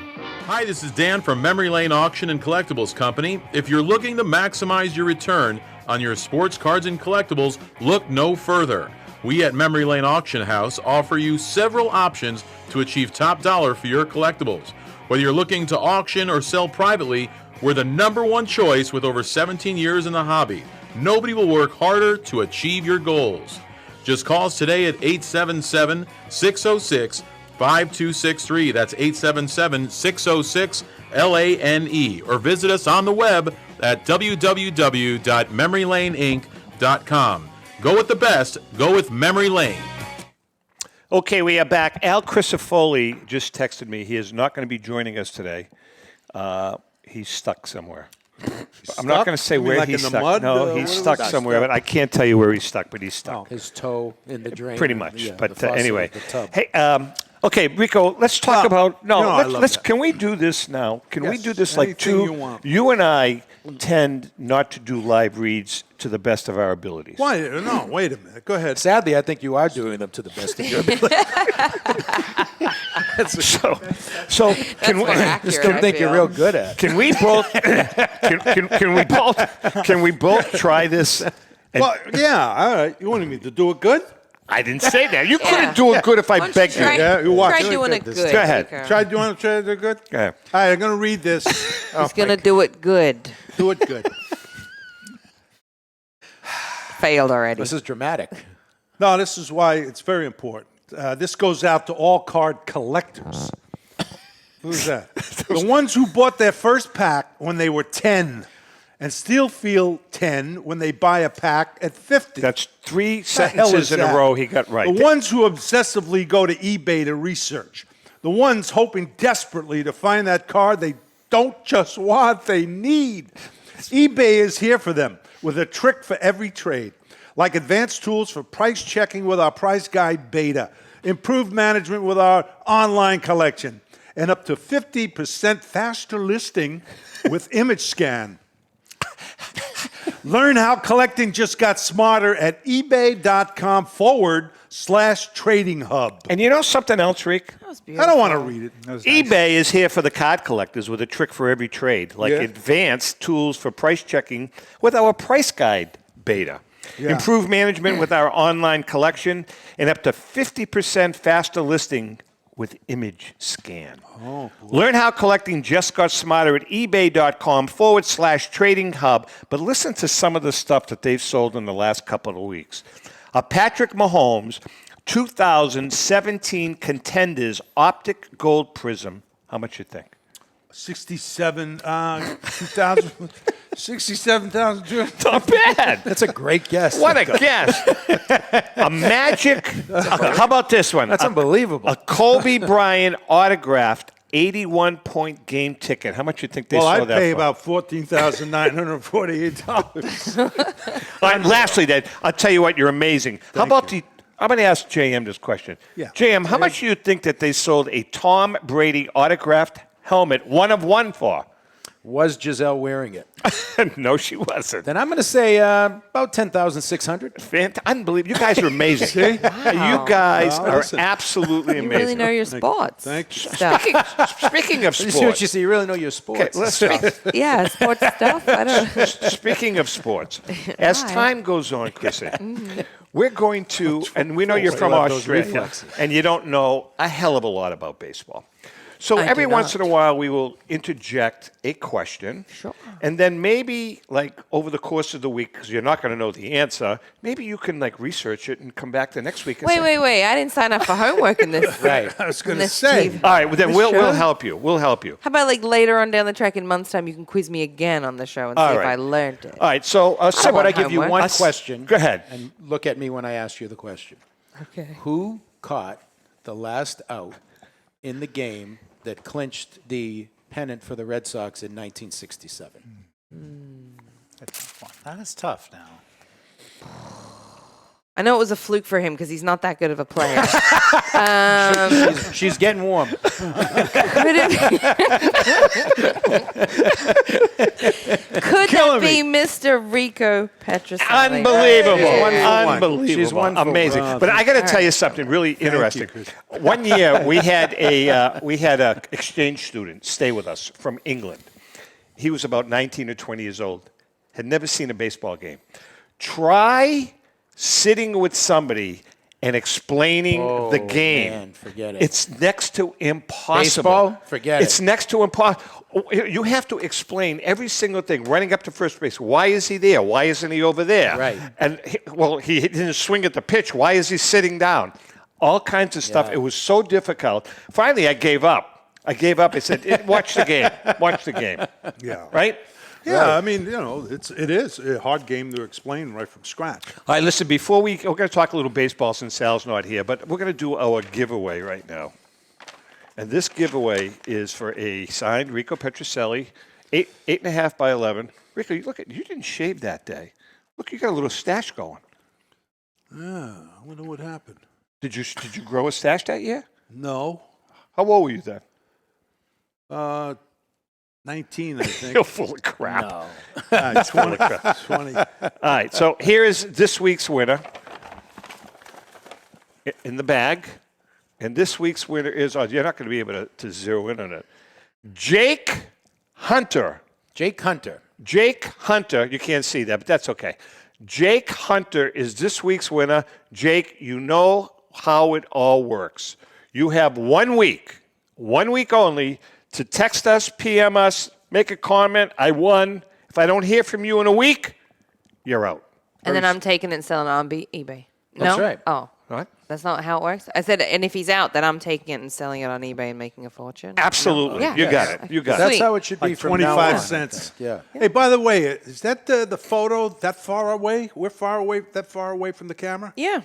Hi, this is Dan from Memory Lane Auction and Collectibles Company. If you're looking to maximize your return on your sports cards and collectibles, look no further. We at Memory Lane Auction House offer you several options to achieve top dollar for your collectibles. Whether you're looking to auction or sell privately, we're the #1 choice with over 17 years in the hobby. Nobody will work harder to achieve your goals. Just call us today at 877-606-5263. That's 877-606-LANE. Or visit us on the web at www.memorylaneinc.com. Go with the best. Go with Memory Lane. Okay, we are back. Al Crisafoli just texted me. He is not going to be joining us today. He's stuck somewhere. I'm not going to say where he's stuck. Mud? No, he's stuck somewhere, but I can't tell you where he's stuck, but he's stuck. His toe in the drain. Pretty much. Yeah, but the faucet anyway. of the tub. Hey, okay, Rico, let's talk about. I love Let's. that. Can we do this now? Can we Yes, do this like anything two? you want. You and I tend not to do live reads to the best of our abilities. Why? No, wait a minute. Go ahead. Sadly, I think you are doing them to the best of your ability. So can we? more accurate, Just don't I think you're feel. real good at. Can we both? Can we both try this? Well, yeah, all right. You wanted me to do it good? I didn't say that. You couldn't do it good if I begged you. Yeah, you watch. Try doing it good. Go ahead. Rico. Do you want to try to do it good? Go ahead. All right, I'm going to read this. He's going to do it good. Do it good. Failed already. This is dramatic. No, this is why it's very important. This goes out to all card collectors. Who's that? The ones who bought their first pack when they were 10 and still feel 10 when they buy a pack at 50. That's three The hell sentences is in a that? row he got right. The ones who obsessively go to eBay to research. The ones hoping desperately to find that card they don't just want, they need. eBay is here for them with a trick for every trade, like advanced tools for price checking with our Price Guide Beta, improved management with our online collection, and up to 50% faster listing with image scan. Learn how collecting just got smarter at ebay.com/trading hub. And you know something else, Rick? I don't want to read it. That was nice. eBay is here for the card collectors with a trick for every trade, like Yeah. advanced tools for price checking with our Price Guide Beta. Yeah. Improved management with our online collection, and up to 50% faster listing with image scan. Oh, Learn how collecting just got smarter at ebay.com/trading hub. But listen to some of the stuff that they've sold in the last couple of weeks. A Patrick Mahomes 2017 Contenders Optic Gold Prism. How much you think? 67,000. Not bad. That's a great guess. What a guess. A Magic. How about this one? That's unbelievable. A Kobe Bryant autographed 81-point game ticket. How much you think they Well, sold I'd that pay for? about $14,948. All right, lastly, then, I'll tell you what, you're amazing. How about the... I'm going to ask JM this question. Yeah. JM, how much do you think that they sold a Tom Brady autographed helmet, one of one, for? Was Giselle wearing it? No, she wasn't. Then I'm going to say about 10,600. Unbelievable. You guys are amazing. You guys are listen. absolutely You amazing. really know your sports. Thank you. Stuff. Speaking of You see what sports. you see? You really know your sports. Okay, let's Yeah, sports stuff. I don't. Speaking of sports, as Hi. time goes on, Chrissy, we're going to, and we know you're from love those Australia, reflexes. and you don't know a hell of a lot about baseball. So I every do once not. in a while, we will interject a question. Sure. And then maybe, like, over the course of the week, because you're not going to know the answer, maybe you can, like, research it and come back the next week and say, Wait. I didn't sign up for homework in this. Right. I was going in to this say. TV. all right, well, then we'll Sure. help you. We'll help you. How about like later on down the track in months' time, you can quiz me again on the show and see All if right. I learned it. All right, so How about want I give you homework. one question? Go ahead. And look at me when I ask you the question. Okay. Who caught the last out in the game that clinched the pennant for the Red Sox in 1967? That's fun. That is tough now. I know it was a fluke for him because he's not that good of a player. She's getting warm. Could that be Mr. Rico Petrocelli? Unbelievable. Yeah. Unbelievable. She's one for Amazing. one. But I got to tell you something really interesting. One year we had a exchange student stay with us from England. He was about 19 or 20 years old. Had never seen a baseball game. Try sitting with somebody and explaining the game. Man, forget it. It's next to impossible. Baseball? Forget it. It's next to impossible. You have to explain every single thing. Running up to first base. Why is he there? Why isn't he over there? Right. And he didn't swing at the pitch. Why is he sitting down? All kinds of stuff. Yeah. It was so difficult. Finally, I gave up. I said, watch the game. Watch the game. Yeah. Right? Yeah, I mean, it is a hard game to explain right from scratch. All right, listen, before we're going to talk a little baseball since Sal's not here, but we're going to do our giveaway right now. And this giveaway is for a signed Rico Petrocelli, 8.5 by 11. Rico, you didn't shave that day. Look, you got a little stash going. Yeah, I wonder what happened. Did you grow a stash that year? No. How old were you then? 19, I think. You're full of crap. No. 20. 20. All right, so here is this week's winner in the bag. And this week's winner is, you're not going to be able to zero in on it, Jake Hunter. Jake Hunter. Jake Hunter. You can't see that, but that's okay. Jake Hunter is this week's winner. Jake, you know how it all works. You have 1 week only, to text us, PM us, make a comment. I won. If I don't hear from you in a week, you're out. And then I'm taking it and selling it on eBay. That's no? right. Oh. What? That's not how it works? I said, and if he's out, then I'm taking it and selling it on eBay and making a fortune? Absolutely. No? You got it. You got it. That's how it should be Like from now 25 on. cents. Yeah. Hey, by the way, is that the photo that far away? We're that far away from the camera? Yeah.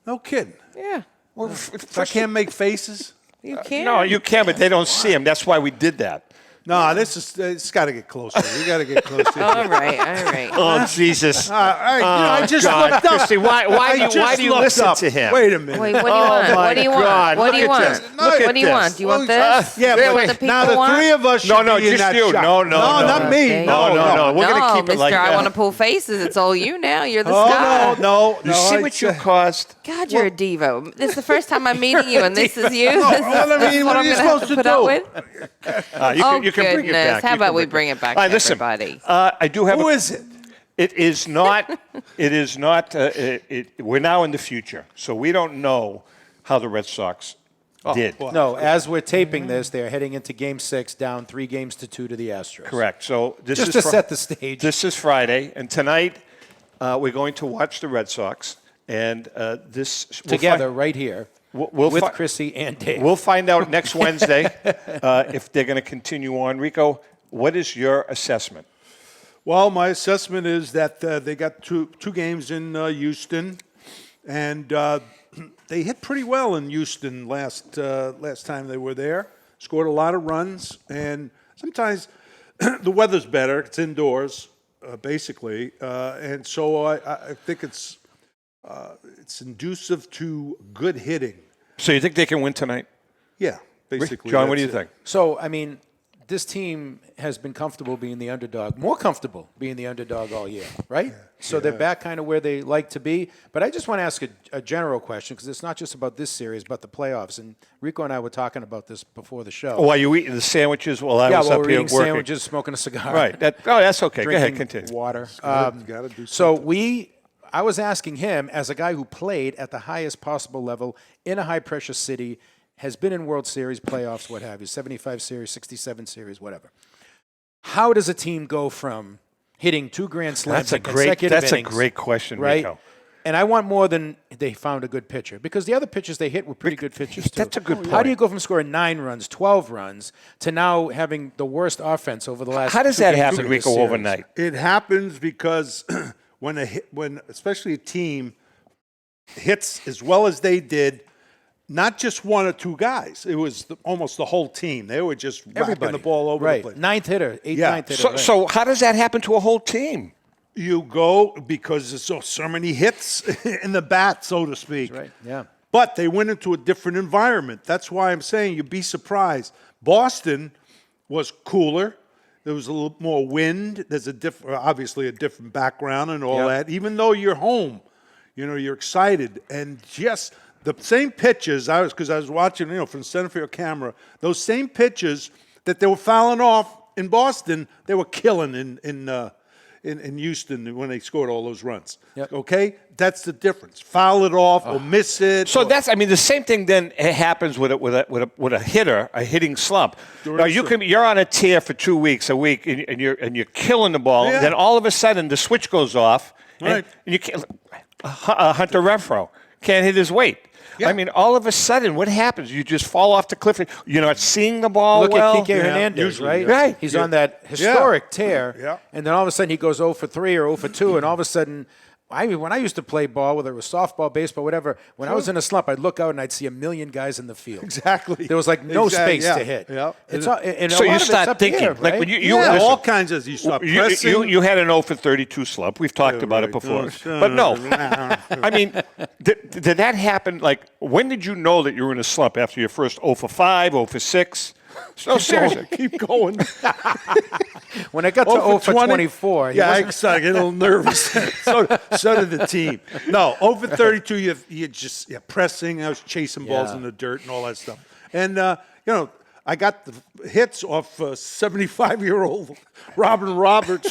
No kidding. Yeah. Well, I can't make faces? You can. No, you can, but they don't see him. That's why we did that. No, it's got to get closer. We got to get closer. All right. Oh, Jesus. I just God. looked up. Christy, why do you listen to him? Wait a minute. Wait, what do you want? What do you want? What do you want? What do you want? Do you want this? Yeah, Is that but what the people now the want? three of us should No, be in just that you. shot. No, not me. Okay. No. We're going to keep it like mister, that. I want to pull faces. It's all you now. You're the Oh, star. no. You see what you caused? God, you're a divo. This is the first time I'm meeting you, and this is you. This is what are I'm you gonna have supposed to put up do? with. You can bring it back. How about we bring it back All right, to listen, everybody? I do have Who is it? It is not. We're now in the future, so we don't know how the Red Sox did. well. No, as we're taping this, they're heading into Game 6, down 3-2 to the Astros. Correct. So this Just is to set the stage. This is Friday, and tonight we're going to watch the Red Sox, and this Together, right here, we'll with fi- Chrissy and Dave. We'll find out next Wednesday if they're going to continue on. Rico, what is your assessment? Well, my assessment is that they got two games in Houston, and they hit pretty well in Houston last time they were there. Scored a lot of runs, and sometimes the weather's better. It's indoors, basically, and so I think it's inducive to good hitting. So you think they can win tonight? Yeah, basically. John, what do you that's it. think? So, I mean, this team has been comfortable being the underdog, more comfortable being the underdog all year, right? So they're back kind of where they like to be. But I just want to ask a general question, because it's not just about this series, but the playoffs. And Rico and I were talking about this before the show. While you eating the sandwiches while I was while up we're here eating working. sandwiches, smoking a cigar. Right. That's okay. Go ahead, Drinking continue. water. Gotta do So I was asking him, as a guy who played at the highest possible level in a high-pressure city, has been in World Series, playoffs, what have you, 75 series, 67 series, whatever. How does a team go from hitting 2 grand slams in consecutive innings? That's a great question, right? Rico. And I want more than they found a good pitcher, because the other pitchers they hit were pretty good pitchers, too. That's a good point. How do you go from scoring 9 runs, 12 runs, to now having the worst offense over the last How does 2 that games happen, of this Rico, series? overnight? It happens because when especially a team hits as well as they did, not just 1 or 2 guys. It was almost the whole team. They were just whacking the ball over right. the place. Ninth hitter, eighth, Yeah. ninth hitter. So how does that happen to a whole team? You go because there's so many hits in the bat, so to speak. Right, yeah. But they went into a different environment. That's why I'm saying you'd be surprised. Boston was cooler. There was a little more wind. There's obviously a different background and all that. Even though you're home, you're excited. And just the same pitches, because I was watching, from the center field camera, those same pitches that they were fouling off in Boston, they were killing in in Houston when they scored all those runs. Yep. Okay? That's the difference. Foul it off or miss it. So or, that's, I mean, the same thing then happens with a hitter, a hitting slump. Now you're on a tear for 2 weeks, a week, and you're killing the ball. Yeah. Then all of a sudden the switch goes off, Right. and you can't. Hunter Renfroe can't hit his weight. Yeah. I mean, all of a sudden, what happens? You just fall off the cliff. You're not seeing the ball Look well. at Kike Hernandez, usually, right? yeah. Right. He's on that historic tear, Yeah. and then all of a sudden he goes 0 for 3 or 0 for 2, and all of a sudden, when I used to play ball, whether it was softball, baseball, whatever, when I was in a slump, I'd look out and I'd see a million guys in the field. Exactly. There was like no Exactly, space yeah, to hit. yeah. It's all, and So a lot you of it's start up thinking, here, like right? when you Yeah, listen, all kinds of you start pressing. you had an 0 for 32 slump. We've talked about it before. But no, I mean, did that happen? Like, when did you know that you were in a slump? After your first 0 for 5, 0 for 6? No, seriously. Keep going. When I got to 0 for 24, he yeah, I wasn't- started getting a little nervous. so did the team. No, 0 for 32, you just pressing. I was chasing balls Yeah. in the dirt and all that stuff. And, I got the hits off 75-year-old Robin Roberts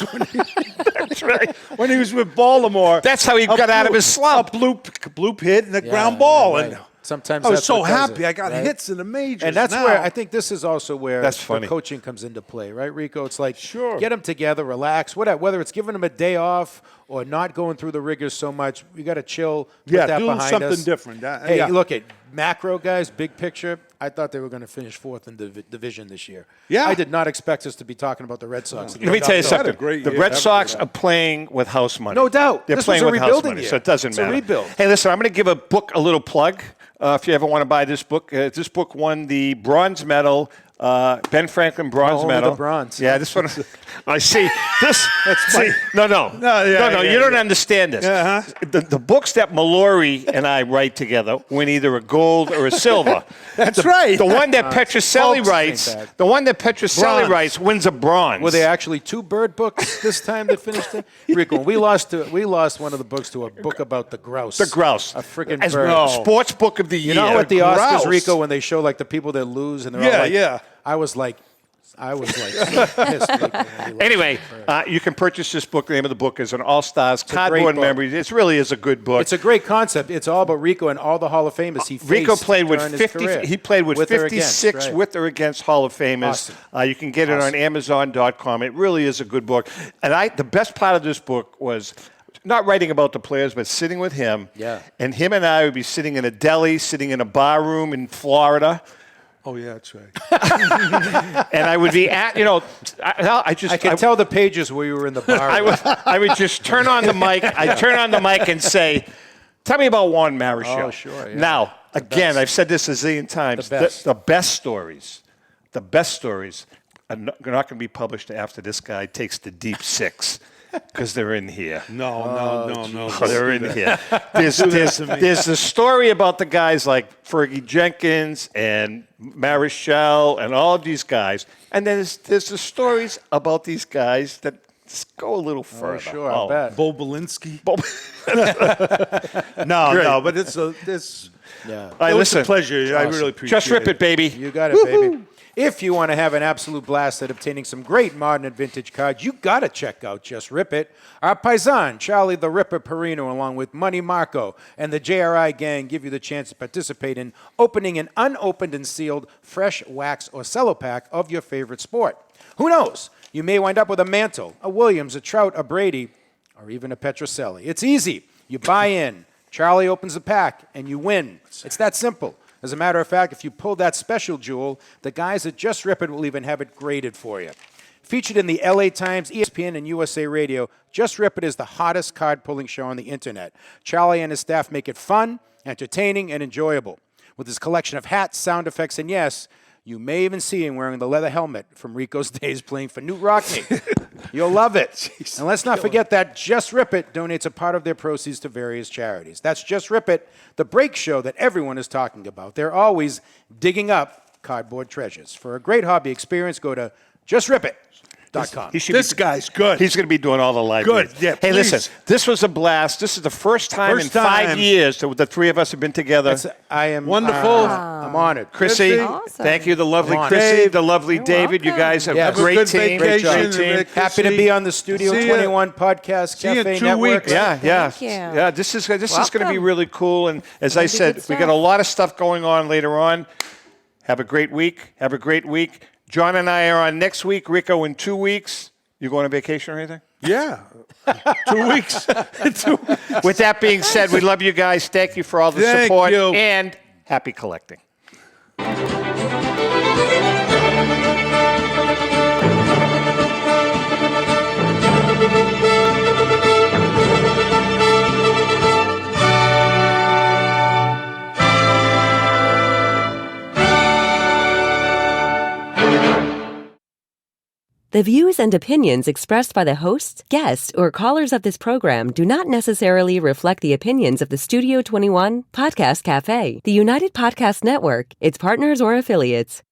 That's right. when he was with Baltimore. That's how he got out of his slump. A bloop hit and a Yeah, ground ball. right. And Sometimes I was that's so what does happy. it, I got right? hits in the majors. And that's now. where I think this is also where That's the funny. coaching comes into play, right, Rico? It's like, Sure. get them together, relax, whether it's giving them a day off or not going through the rigors so much. We got to chill, put Yeah, that do behind something us. different. Hey, Yeah. look at macro guys, big picture. I thought they were going to finish 4th in the division this year. Yeah. I did not expect us to be talking about the Red Sox. Let me tell you Had a something. great The year. Red Sox are playing with house money. No doubt. They're This playing was a with house rebuilding money, year. so it doesn't It's a matter. rebuild. Hey, listen, I'm going to give a little plug. If you ever want to buy this book won the bronze medal. Ben Franklin bronze only medal. the bronze. Yeah, this one. I see. This. funny. No. yeah, You don't understand this. Uh-huh. The books that Molori and I write together win either a gold or a silver. That's right. The one that Petrocelli Folks writes, ain't bad. the one that Petrocelli Bronze. writes wins a bronze. Were there actually 2 bird books this time that finished it? Rico, we lost one of the books to a book about the grouse. The grouse. A freaking As bird. sports book of the year. You know at the grouse. Oscars, Rico, when they show like the people that lose and they're Yeah, all like, yeah. I was like so pissed. Rico, when we lost. Anyway, you can purchase this book. The name of the book is An All-Stars a great Cardboard book. Memories. It really is a good book. It's a great concept. It's all about Rico and all the Hall of Famers he faced Rico played with during his 50. career. He played with or 56 against, right. with or against Hall of Famers. Awesome. You can get it on Amazon.com. It really is a good book. And the best part of this book was not writing about the players, but sitting with him. Yeah. And him and I would be sitting in a deli, sitting in a bar room in Florida. Oh, yeah, that's right. And I would be at, I can tell the pages where you were in the bar. I would just turn on the mic. I'd turn on the mic and say, tell me about Juan Marichal. Oh, sure, yeah. Now, again, I've said this a zillion times. The best. The best stories are not going to be published after this guy takes the deep 6. Because they're in here. No. Oh, they're in here. There's the story about the guys like Fergie Jenkins and Marichal and all of these guys. And then there's the stories about these guys that just go a little further. Sure, I bet. Bo Belinsky. Great. No, but it's Yeah. All right, it was listen. a pleasure. I really appreciate it. Just rip it, baby. You got it, baby. If you want to have an absolute blast at obtaining some great modern and vintage cards, you got to check out Just Rip It. Our paisan, Charlie the Ripper Perino, along with Money Marco and the JRI gang give you the chance to participate in opening an unopened and sealed fresh wax or cello pack of your favorite sport. Who knows? You may wind up with a Mantle, a Williams, a Trout, a Brady, or even a Petrocelli. It's easy. You buy in. Charlie opens the pack, and you win. It's that simple. As a matter of fact, if you pull that special jewel, the guys at Just Rip It will even have it graded for you. Featured in the LA Times, ESPN, and USA Radio, Just Rip It is the hottest card-pulling show on the internet. Charlie and his staff make it fun, entertaining, and enjoyable. With his collection of hats, sound effects, and yes, you may even see him wearing the leather helmet from Rico's days playing for Newt Rockney. You'll love it. Jeez, and let's not forget that Just Rip It donates a part of their proceeds to various charities. That's Just Rip It, the break show that everyone is talking about. They're always digging up cardboard treasures. For a great hobby experience, go to Just Rip It. GACS.com. He should This guy's good. He's going to be doing all the live Good. reads. Yeah, Hey, please. listen, this was a blast. This is the first time in 5 time. years that the three of us have been together. I am Wonderful. I'm honored. Chrissy, Awesome. thank you. The lovely Come on. Chrissy, Dave. the lovely David. You guys have Yes. a great Have a good team. vacation. Great team. Rick. Happy to be on the Studio See ya. 21 Podcast See you in Cafe 2 Network. weeks. Yeah, yeah, Thank you. yeah. This is going to be Welcome. really cool. And as I Gonna be said, good we got a stuff. lot of stuff going on later on. Have a great week. Have a great week. John and I are on next week. Rico in 2 weeks. You going on vacation or anything? Yeah. 2 weeks. With that being said, we love you guys. Thank you for all the Thank support you. and happy collecting. The views and opinions expressed by the hosts, guests, or callers of this program do not necessarily reflect the opinions of the Studio 21 Podcast Cafe, the United Podcast Network, its partners, or affiliates.